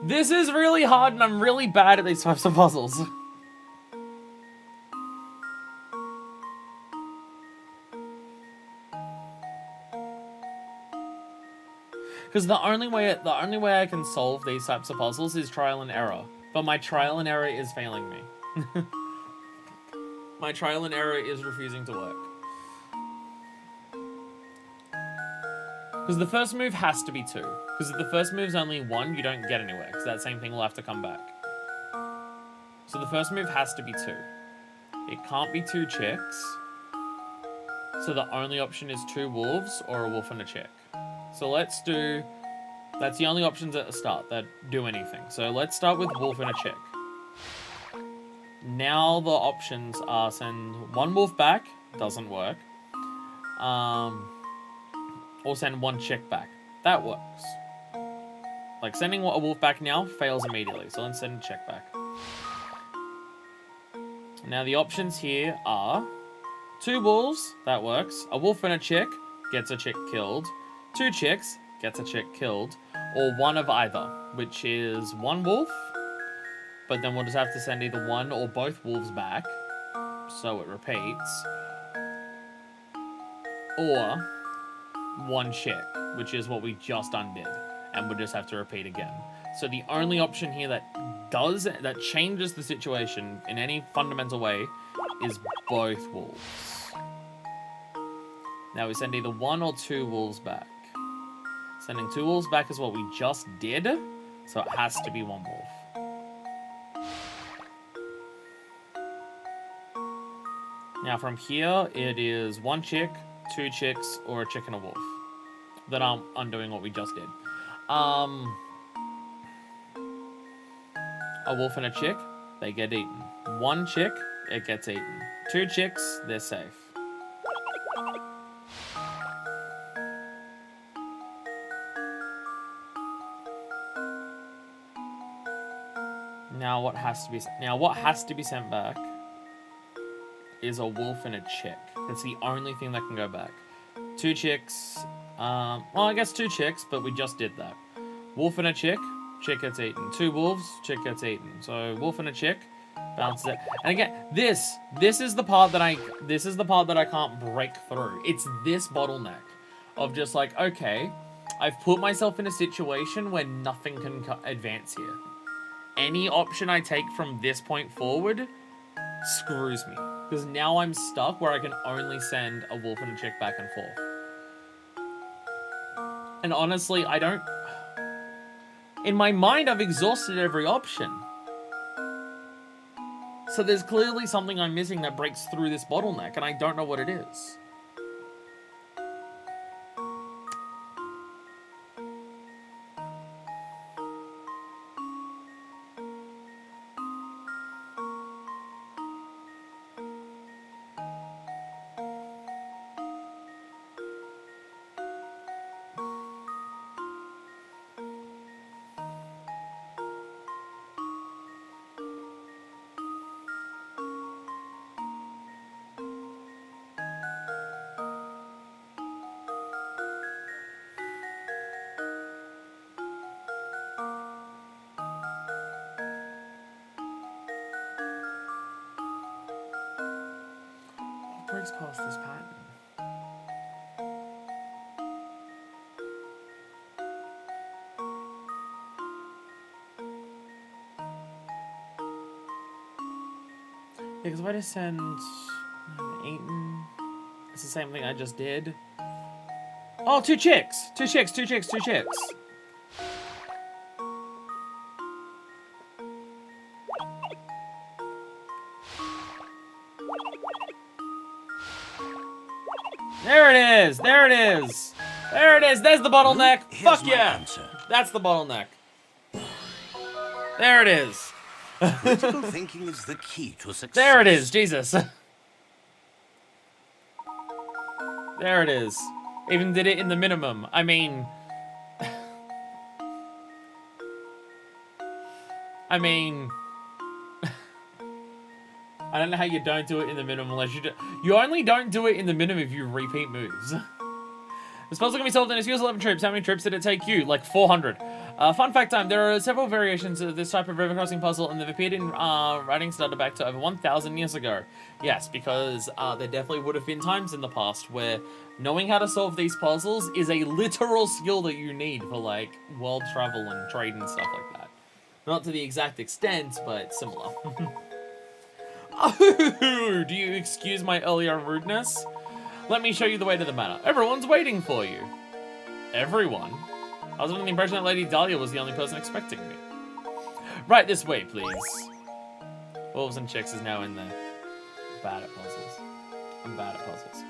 This is really hard, and I'm really bad at these types of puzzles. Because the only way I can solve these types of puzzles is trial and error. But my trial and error is failing me. My trial and error is refusing to work. Because the first move has to be 2. Because if the first move's only 1, you don't get anywhere. Because that same thing will have to come back. So the first move has to be 2. It can't be 2 chicks. So the only option is 2 wolves or a wolf and a chick. So let's do... That's the only options at the start that do anything. So let's start with wolf and a chick. Now the options are send 1 wolf back. Doesn't work. Or send 1 chick back. That works. Like, sending a wolf back now fails immediately. So let's send a chick back. Now the options here are 2 wolves. That works. A wolf and a chick gets a chick killed. 2 chicks gets a chick killed, or 1 of either, which is 1 wolf, but then we'll just have to send either 1 or both wolves back, so it repeats, or 1 chick, which is what we just undid, and we'll just have to repeat again. So the only option here that changes the situation in any fundamental way is both wolves. Now we send either 1 or 2 wolves back. Sending 2 wolves back is what we just did, so it has to be 1 wolf. Now from here, it is 1 chick, 2 chicks, or a chick and a wolf. That I'm undoing what we just did. A wolf and a chick, they get eaten. 1 chick, it gets eaten. 2 chicks, they're safe. Now what has to be sent back is a wolf and a chick. That's the only thing that can go back. 2 chicks, well, I guess 2 chicks, but we just did that. Wolf and a chick gets eaten. 2 wolves, chick gets eaten. So wolf and a chick, bounces it. And again, this is the part that I can't break through. It's this bottleneck of just like, okay, I've put myself in a situation where nothing can advance here. Any option I take from this point forward screws me. Because now I'm stuck where I can only send a wolf and a chick back and forth. And honestly, I don't... In my mind, I've exhausted every option. So there's clearly something I'm missing that breaks through this bottleneck, and I don't know what it is. Breaks past this pattern. Yeah, because if I just send Layton, it's the same thing I just did. Oh, 2 chicks! 2 chicks, 2 chicks, 2 chicks. There it is! There it is! There it is! There's the bottleneck! Here's Fuck my yeah! answer. That's the bottleneck. There it is. Critical thinking is the key to success. There it is, Jesus. There it is. Even did it in the minimum. I mean... I don't know how you don't do it in the minimum unless you do. You only don't do it in the minimum if you repeat moves. The spells are going to be solved in a series of 11 trips. How many trips did it take you? Like 400. Fun fact time, there are several variations of this type of river crossing puzzle, and they've appeared in writings dated back to over 1,000 years ago. Yes, because there definitely would have been times in the past where knowing how to solve these puzzles is a literal skill that you need for, like, world travel and trade and stuff like that. Not to the exact extent, but similar. Oh, do you excuse my earlier rudeness? Let me show you the way to the manor. Everyone's waiting for you. Everyone? I was under the impression that Lady Dahlia was the only person expecting me. Right this way, please. Wolves and Chicks is now in there. Bad at puzzles. I'm bad at puzzles.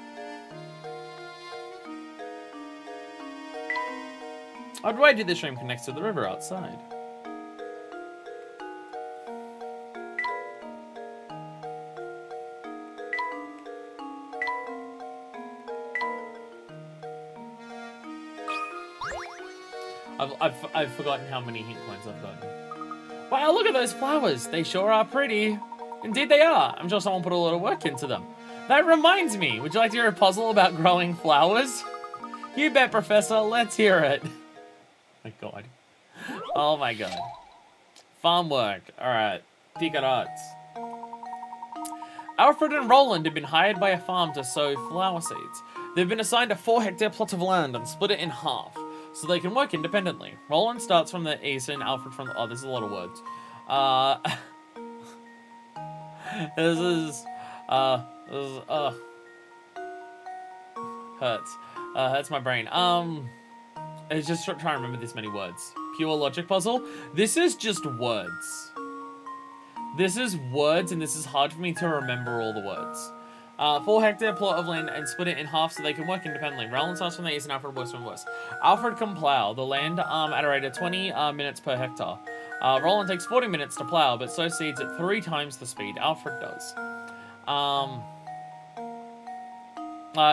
I'd wager this room connects to the river outside. I've forgotten how many hint points I've gotten. Wow, look at those flowers. They sure are pretty. Indeed they are. I'm sure someone put a lot of work into them. That reminds me. Would you like to hear a puzzle about growing flowers? You bet, Professor. Let's hear it. My God. Oh my God. Farm work. Alright. Pick at arts. Alfred and Roland have been hired by a farm to sow flower seeds. They've been assigned a 4-hectare plot of land and split it in half, so they can work independently. Roland starts from the east and Alfred from the... Oh, there's a lot of words. Hurts my brain. It's just trying to remember this many words. Pure logic puzzle. This is just words. This is words, and this is hard for me to remember all the words. 4-hectare plot of land and split it in half so they can work independently. Roland starts from the east and Alfred works from west. Alfred can plow the land at a rate of 20 minutes per hectare. Roland takes 40 minutes to plow, but sows seeds at 3 times the speed Alfred does.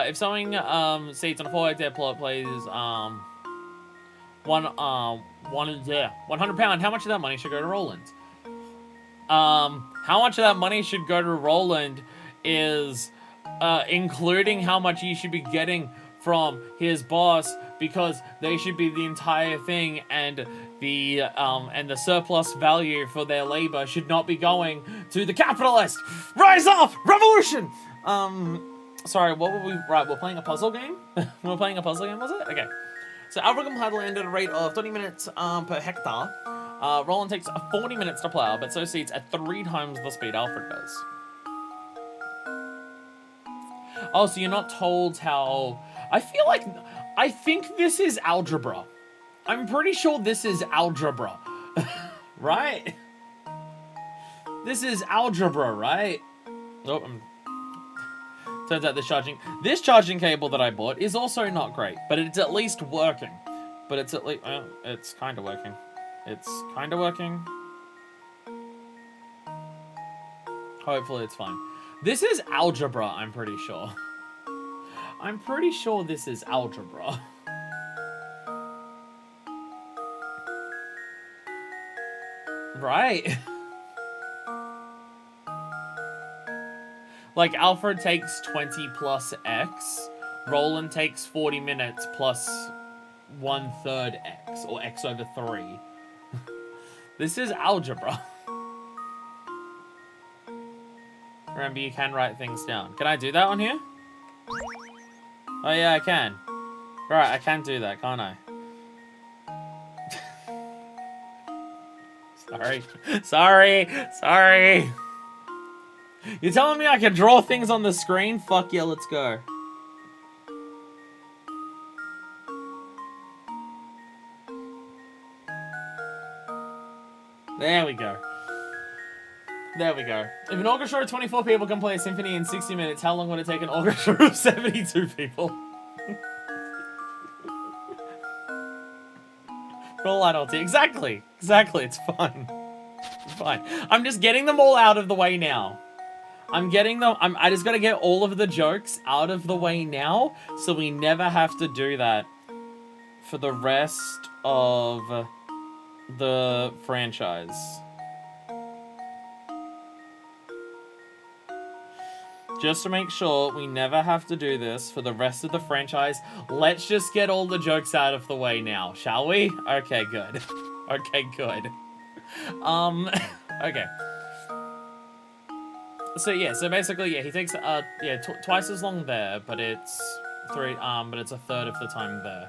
If sowing seeds on a 4-hectare plot plays 100 pound, how much of that money should go to Roland? How much of that money should go to Roland is including how much he should be getting from his boss, because they should be the entire thing, and the surplus value for their labor should not be going to the capitalist. Rise up, revolution. Sorry, what were we? Right, we're playing a puzzle game. We're playing a puzzle game, was it? Okay. So Alfred can plow the land at a rate of 20 minutes per hectare. Roland takes 40 minutes to plow, but sows seeds at 3 times the speed Alfred does. Oh, so you're not told how... I think this is algebra. I'm pretty sure this is algebra. Right? This is algebra, right? Oh, turns out this charging cable that I bought is also not great, but it's at least working. But it's at least... it's kind of working. It's kind of working. Hopefully it's fine. This is algebra, I'm pretty sure. I'm pretty sure this is algebra. Right? Like, Alfred takes 20 plus X. Roland takes 40 minutes plus 1/3 X, or X over 3. This is algebra. Remember, you can write things down. Can I do that on here? Oh yeah, I can. Right, I can do that, can't I? Sorry. You're telling me I can draw things on the screen? Fuck yeah, let's go. There we go. There we go. If an orchestra of 24 people can play a symphony in 60 minutes, how long would it take an orchestra of 72 people? Roll adulty. Exactly. It's fine. It's fine. I'm just getting them all out of the way now. I just gotta get all of the jokes out of the way now, so we never have to do that for the rest of the franchise. just to make sure we never have to do this for the rest of the franchise, let's just get all the jokes out of the way now, shall we? Okay, good. Okay, good. Okay. So yeah, so basically, yeah, he takes twice as long there, but it's a third of the time there.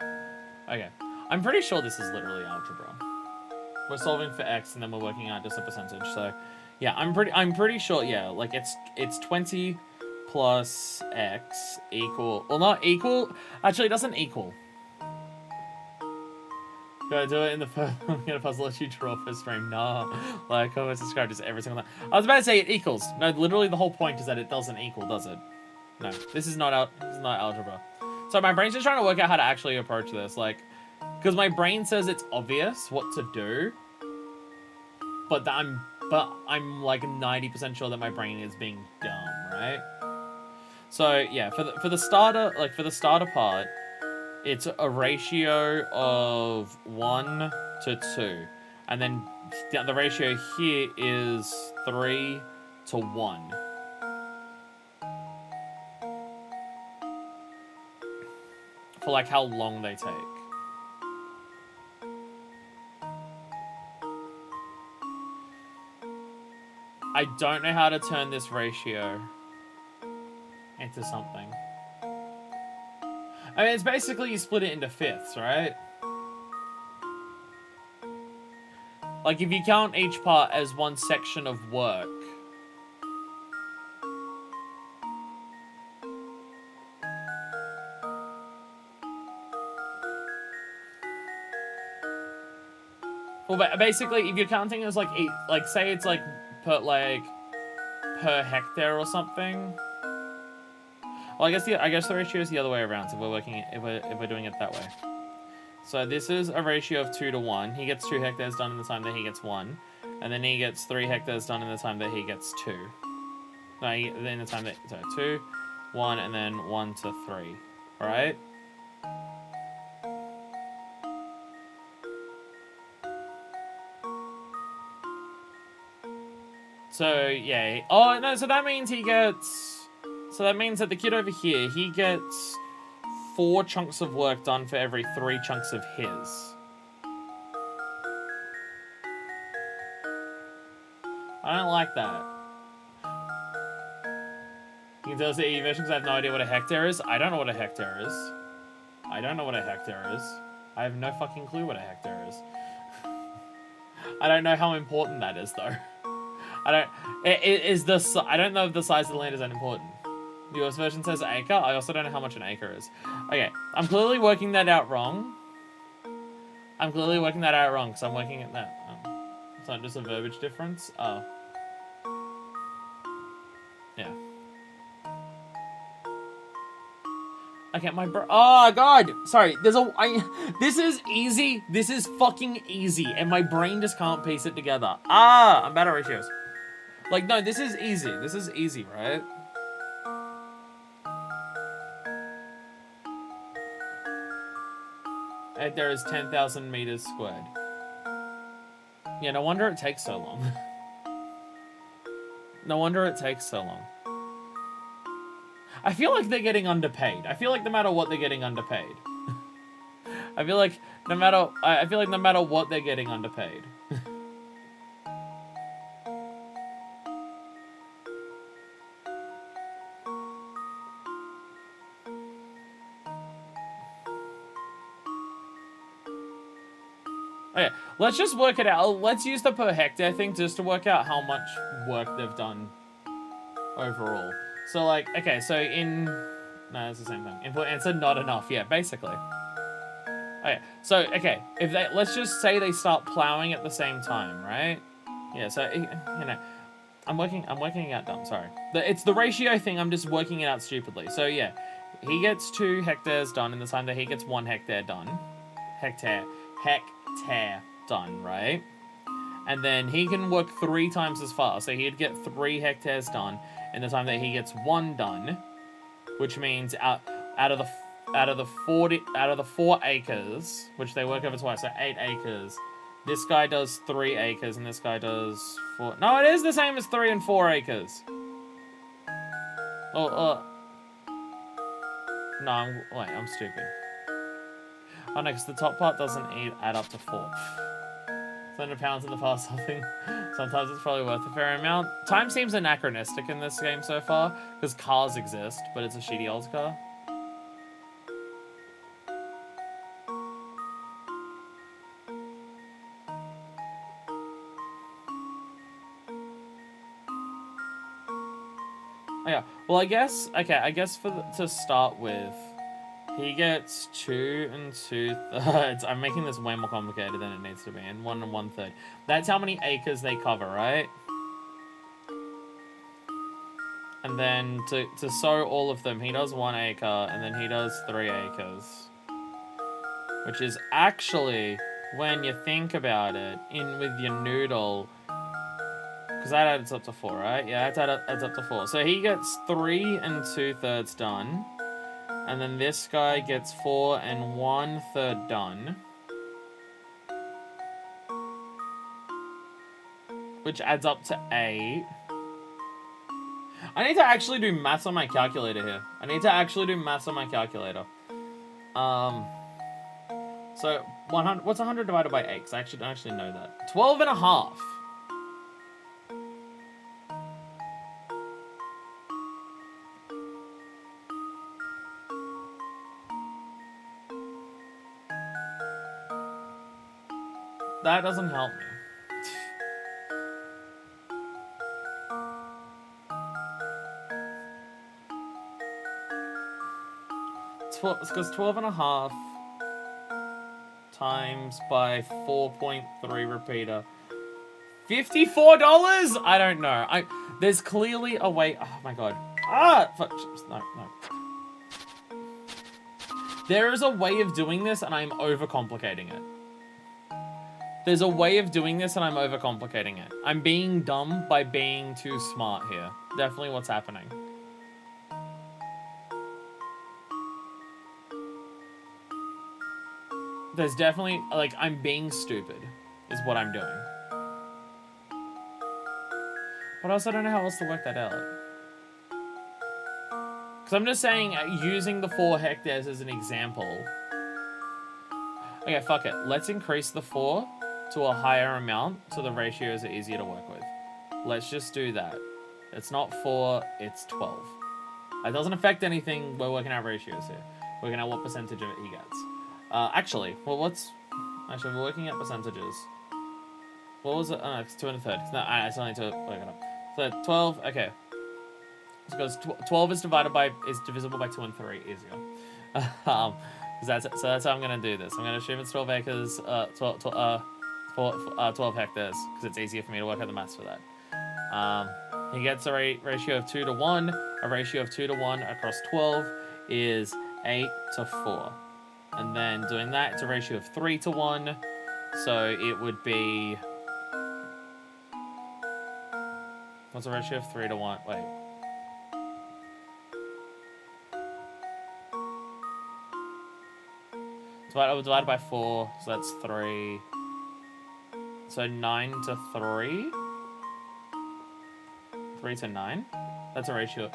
Okay, I'm pretty sure this is literally algebra. We're solving for x, and then we're working out just a percentage. So, yeah, I'm pretty sure. Yeah, like it's 20 plus x equal, well, not equal. Actually, it doesn't equal. Gotta do it in the first. I'm gonna puzzle let you draw for stream. No, like comment, subscribe, just every single time. I was about to say it equals. No, literally the whole point is that it doesn't equal, does it? No, this is not algebra. So my brain's just trying to work out how to actually approach this, like, because my brain says it's obvious what to do, but I'm like 90% sure that my brain is being dumb, right? So yeah, for the starter part. It's a ratio of 1 to 2. And then the ratio here is 3 to 1. For like how long they take. I don't know how to turn this ratio into something. I mean, it's basically you split it into fifths, right? Like, if you count each part as one section of work. Well, basically, if you're counting as, like, say it's, like, per hectare or something. Well, I guess the ratio is the other way around. So if we're doing it that way. So this is a ratio of 2 to 1. He gets 2 hectares done in the time that he gets 1, and then he gets 3 hectares done in the time that he gets 2. No, in the time that 2, 1, and then 1 to 3. All right. So yeah. Oh no. So that means he gets. So that means that the kid over here, he gets 4 chunks of work done for every 3 chunks of his. I don't like that. You can tell us the EU version because I have no idea what a hectare is. I don't know what a hectare is. I don't know what a hectare is. I have no fucking clue what a hectare is. I don't know how important that is, though. I don't know if the size of the land is that important. The US version says acre. I also don't know how much an acre is. Okay, I'm clearly working that out wrong. Because I'm working at that. It's not just a verbiage difference. Oh. Yeah. Okay, oh god! Sorry, this is easy. This is fucking easy. And my brain just can't piece it together. I'm bad at ratios. Like, no, this is easy. This is easy, right? There is 10,000 meters squared. Yeah, no wonder it takes so long. No wonder it takes so long. I feel like they're getting underpaid. I feel like no matter what, they're getting underpaid. I feel like no matter what, they're getting underpaid. Okay, let's just work it out. Let's use the per hectare thing just to work out how much work they've done overall. So, like, okay, so no, it's the same thing. Input answer, not enough. Yeah, basically. Okay, so, okay, let's just say they start plowing at the same time, right? Yeah, so, you know, I'm working it out dumb, sorry. It's the ratio thing, I'm just working it out stupidly. So, yeah, he gets 2 hectares done in the time that he gets 1 hectare done. Hectare done, right? And then he can work 3 times as fast. So he'd get 3 hectares done in the time that he gets 1 done, which means out of the 4 acres, which they work over twice, so 8 acres. This guy does 3 acres, and this guy does 4. No, it is the same as 3 and 4 acres. No, I'm stupid. Oh no, because the top part doesn't add up to 4. £100 in the past something. Sometimes it's probably worth a fair amount. Time seems anachronistic in this game so far, because cars exist, but it's a shitty old car. Oh, yeah. Well, I guess to start with, he gets 2 2/3. I'm making this way more complicated than it needs to be. And 1 1/3. That's how many acres they cover, right? And then to sow all of them, he does 1 acre, and then he does 3 acres. Which is actually, when you think about it, in with your noodle, because that adds up to 4, right? Yeah, that adds up to 4. So he gets 3 2/3 done. And then this guy gets 4 1/3 done. Which adds up to 8. I need to actually do maths on my calculator here. So 100. What's 100 divided by 8? Because I don't actually know that. 12 and a half. That doesn't help me. Because 12 and a half times by 4.3 repeater. $54? I don't know. There's clearly a way. Oh my god. No. There is a way of doing this, and I'm overcomplicating it. I'm being dumb by being too smart here. Definitely what's happening. There's definitely, like, I'm being stupid, is what I'm doing. But also, I don't know how else to work that out. Because I'm just saying, using the 4 hectares as an example. Okay, fuck it. Let's increase the 4 to a higher amount so the ratios are easier to work with. Let's just do that. It's not 4, it's 12. That doesn't affect anything. We're working out ratios here. We're working out what percentage of it he gets. Actually, we're working at percentages. What was it? Oh, no, it's 2 1/3. No, it's only 2. Work it up. So 12. Okay. Because 12 is divisible by 2 and 3. Easier. So that's how I'm gonna do this. I'm gonna assume it's 12 acres. 12 hectares, because it's easier for me to work out the maths for that. He gets a ratio of 2 to 1. A ratio of 2 to 1 across 12 is 8 to 4. And then doing that, it's a ratio of 3 to 1. So it would be... What's a ratio of 3 to 1? Wait. Divided by 4, so that's 3. So 9 to 3? 3 to 9? That's a ratio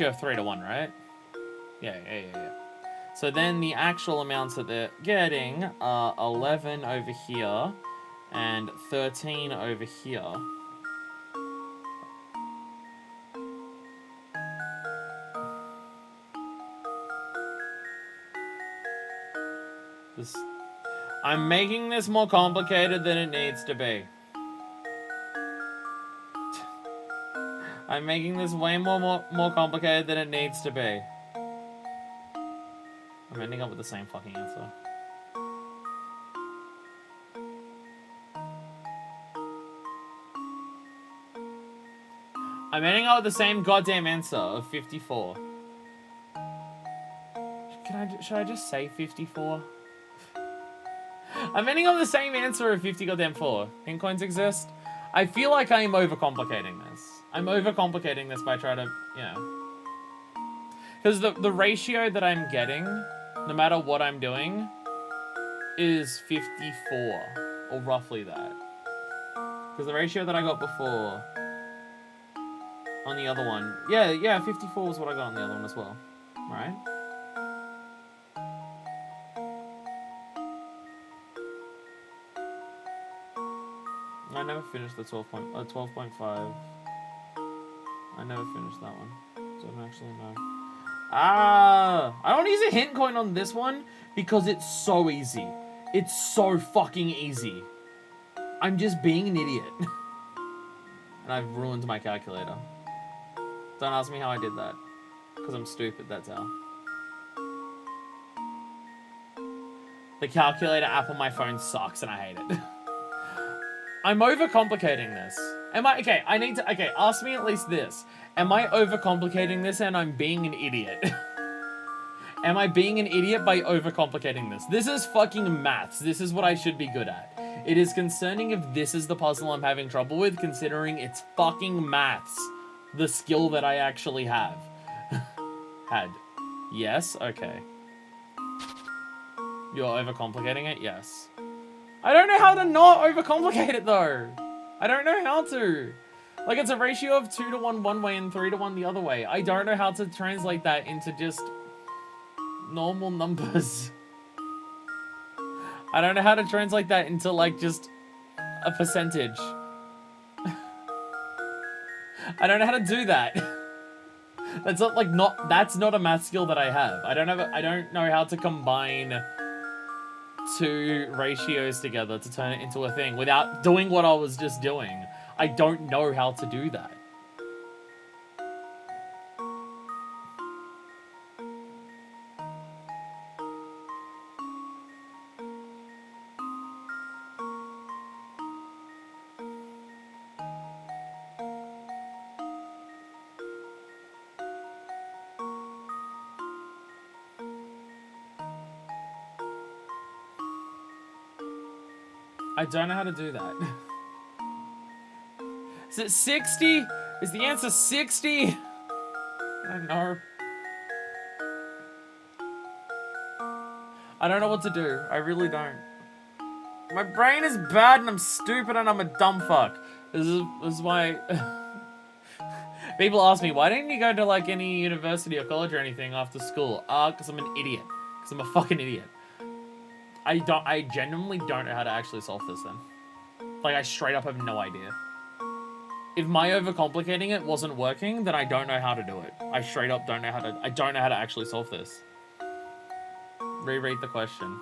of 3 to 1, right? Yeah. So then the actual amounts that they're getting are 11 over here and 13 over here. I'm making this more complicated than it needs to be. I'm making this way more complicated than it needs to be. I'm ending up with the same fucking answer. I'm ending up with the same goddamn answer of 54. Should I just say 54? I'm ending up with the same answer of 50 goddamn 4. Pink coins exist? I feel like I'm overcomplicating this. I'm overcomplicating this by trying to, because the ratio that I'm getting, no matter what I'm doing, is 54, or roughly that. Because the ratio that I got before On the other one. Yeah, 54 was what I got on the other one as well. Right? I never finished the 12.5. I never finished that one. So I don't actually know. I don't use a hint coin on this one because it's so easy. It's so fucking easy. I'm just being an idiot. And I've ruined my calculator. Don't ask me how I did that. Because I'm stupid, that's how. The calculator app on my phone sucks and I hate it. I'm overcomplicating this. Okay, ask me at least this. Am I overcomplicating this and I'm being an idiot? Am I being an idiot by overcomplicating this? This is fucking maths. This is what I should be good at. It is concerning if this is the puzzle I'm having trouble with, considering it's fucking maths. The skill that I actually have. Had. Yes? Okay. You're overcomplicating it? Yes. I don't know how to not overcomplicate it, though. I don't know how to. Like, it's a ratio of 2 to 1 one way and 3 to 1 the other way. I don't know how to translate that into just normal numbers. I don't know how to translate that into, like, just a percentage. I don't know how to do that. That's not, like, that's not a math skill that I have. I don't know how to combine 2 ratios together to turn it into a thing without doing what I was just doing. I don't know how to do that. I don't know how to do that. Is it 60? Is the answer 60? I don't know. I don't know what to do. I really don't. My brain is bad and I'm stupid and I'm a dumb fuck. This is why... People ask me, why didn't you go to like any university or college or anything after school? Because I'm an idiot. Because I'm a fucking idiot. I genuinely don't know how to actually solve this then. Like, I straight up have no idea. If my overcomplicating it wasn't working, then I don't know how to do it. I straight up don't know how to... I don't know how to actually solve this. Reread the question.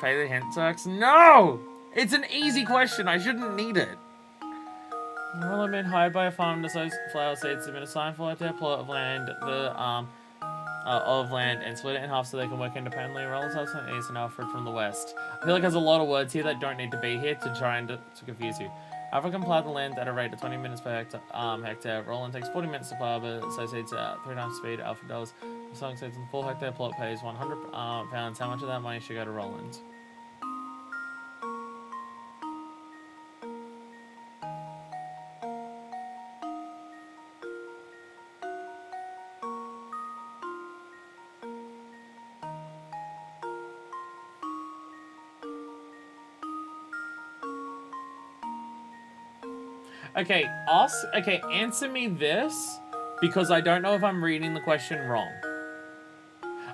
Pay the hint tax? No! It's an easy question. I shouldn't need it. Roll have been hired by a farm to sow flower seeds. Have been assigned for their plot of land, and split it in half so they can work independently. Rollins has from the east and Alfred from the west. I feel like there's a lot of words here that don't need to be here to try and to confuse you. Alfred can plow the land at a rate of 20 minutes per hectare. Roland takes 40 minutes to plow, but sow seeds at 3 times speed. Alfred does. Sowing seeds in the 4 hectare plot pays 100 pounds. How much of that money should go to Roland? Okay, answer me this, because I don't know if I'm reading the question wrong.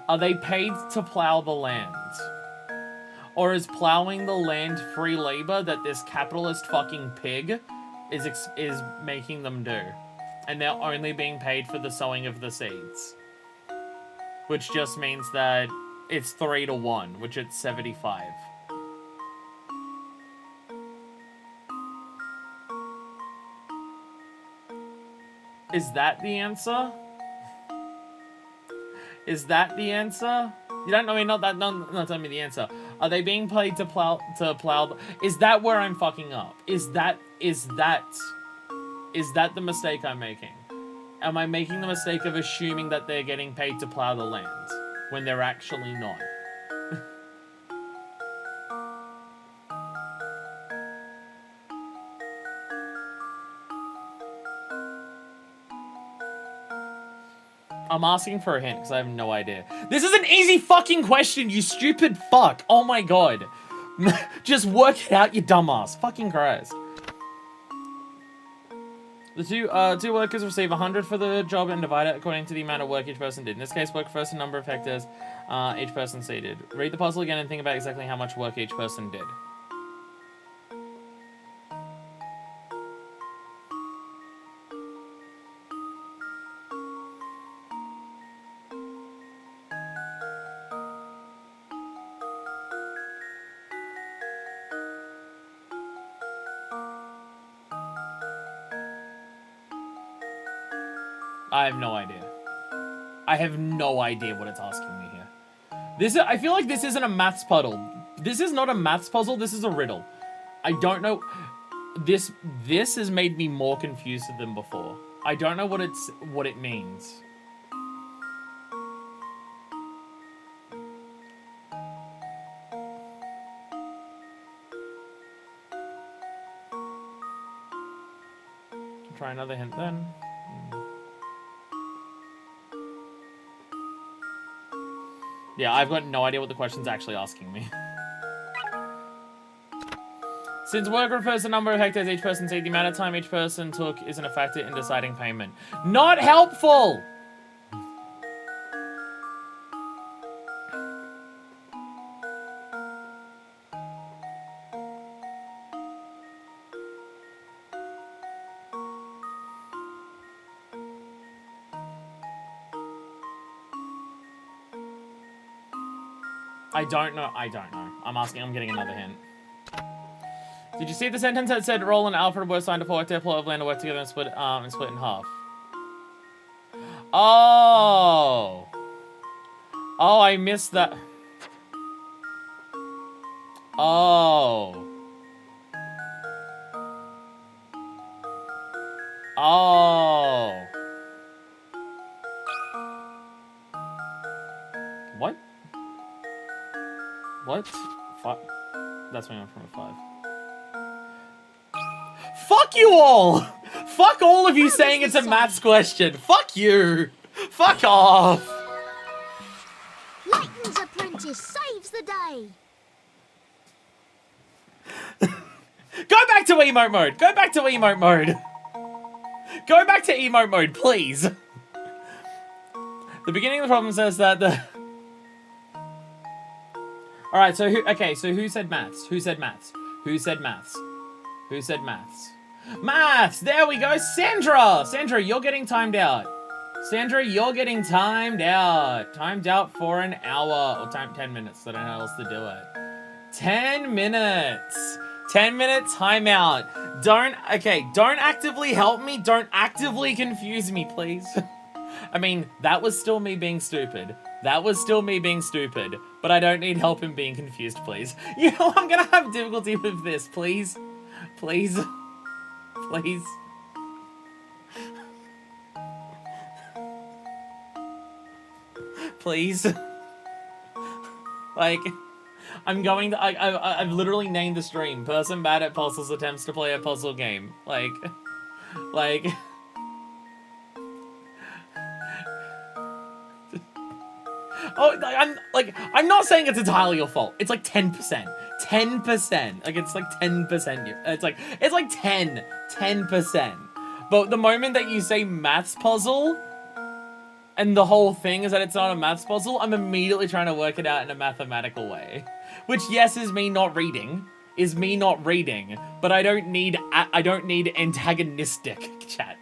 Are they paid to plow the land? Or is plowing the land free labor that this capitalist fucking pig is making them do? And they're only being paid for the sowing of the seeds. Which just means that it's 3 to 1, which it's 75. Is that the answer? Is that the answer? You don't know me, not telling me the answer. Are they being paid to plow is that where I'm fucking up? Is that the mistake I'm making? Am I making the mistake of assuming that they're getting paid to plow the land when they're actually not? I'm asking for a hint because I have no idea. This is an easy fucking question, you stupid fuck. Oh my god. Just work it out, you dumbass. Fucking Christ. The two workers receive 100 for the job and divide it according to the amount of work each person did. In this case, work first a number of hectares each person seeded. Read the puzzle again and think about exactly how much work each person did. I have no idea. I have no idea what it's asking me here. I feel like this isn't a maths puzzle. This is not a maths puzzle, this is a riddle. I don't know. This has made me more confused than before. I don't know what it means. Try another hint then. Yeah, I've got no idea what the question's actually asking me. Since work refers to the number of hectares each person seed, the amount of time each person took isn't a factor in deciding payment. Not helpful! I don't know. I'm getting another hint. Did you see the sentence that said Roland and Alfred were assigned to work their plot of land to work together and split in half? Oh. Oh, I missed that. Oh. Oh. What? What? Fuck. That's my 1 from a 5. Fuck you all! Fuck all of you saying it's a maths question. Fuck you! Fuck off! Layton's apprentice saves the day. Go back to emote mode! Go back to emote mode! Go back to emote mode, please! The beginning of the problem says that the... Alright, so who said maths? Who said maths? Who said maths? Who said maths? Maths! There we go! Sandra! Sandra, you're getting timed out. Sandra, you're getting timed out. Timed out for an hour. Or 10 minutes. I don't know how else to do it. 10 minutes! 10 minute timeout. Don't actively help me. Don't actively confuse me, please. I mean, that was still me being stupid. That was still me being stupid. But I don't need help in being confused, please. You know, I'm gonna have difficulty with this, please. Please. Please. Please. Like, I'm going to... I've literally named the stream. Person bad at puzzles attempts to play a puzzle game. Like... Oh, I'm not saying it's entirely your fault. It's like 10%. 10%. Like, it's like 10%. It's like 10%. But the moment that you say maths puzzle, and the whole thing is that it's not a maths puzzle, I'm immediately trying to work it out in a mathematical way. Which, yes, is me not reading. But I don't need antagonistic chat.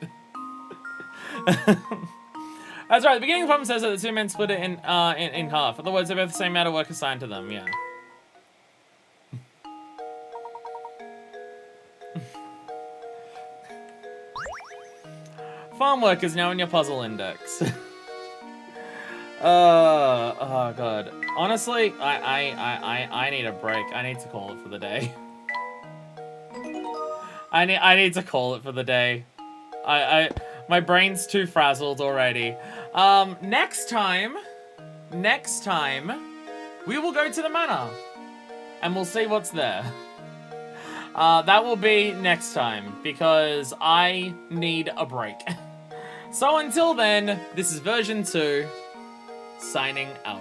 That's right, the beginning of the problem says that the two men split it in half. In other words, they both have the same amount of work assigned to them, yeah. Farm work is now in your puzzle index. Oh god. Honestly, I need a break. I need to call it for the day. I need to call it for the day. My brain's too frazzled already. Next time, we will go to the manor. And we'll see what's there. That will be next time, because I need a break. So until then, this is version 2, signing out.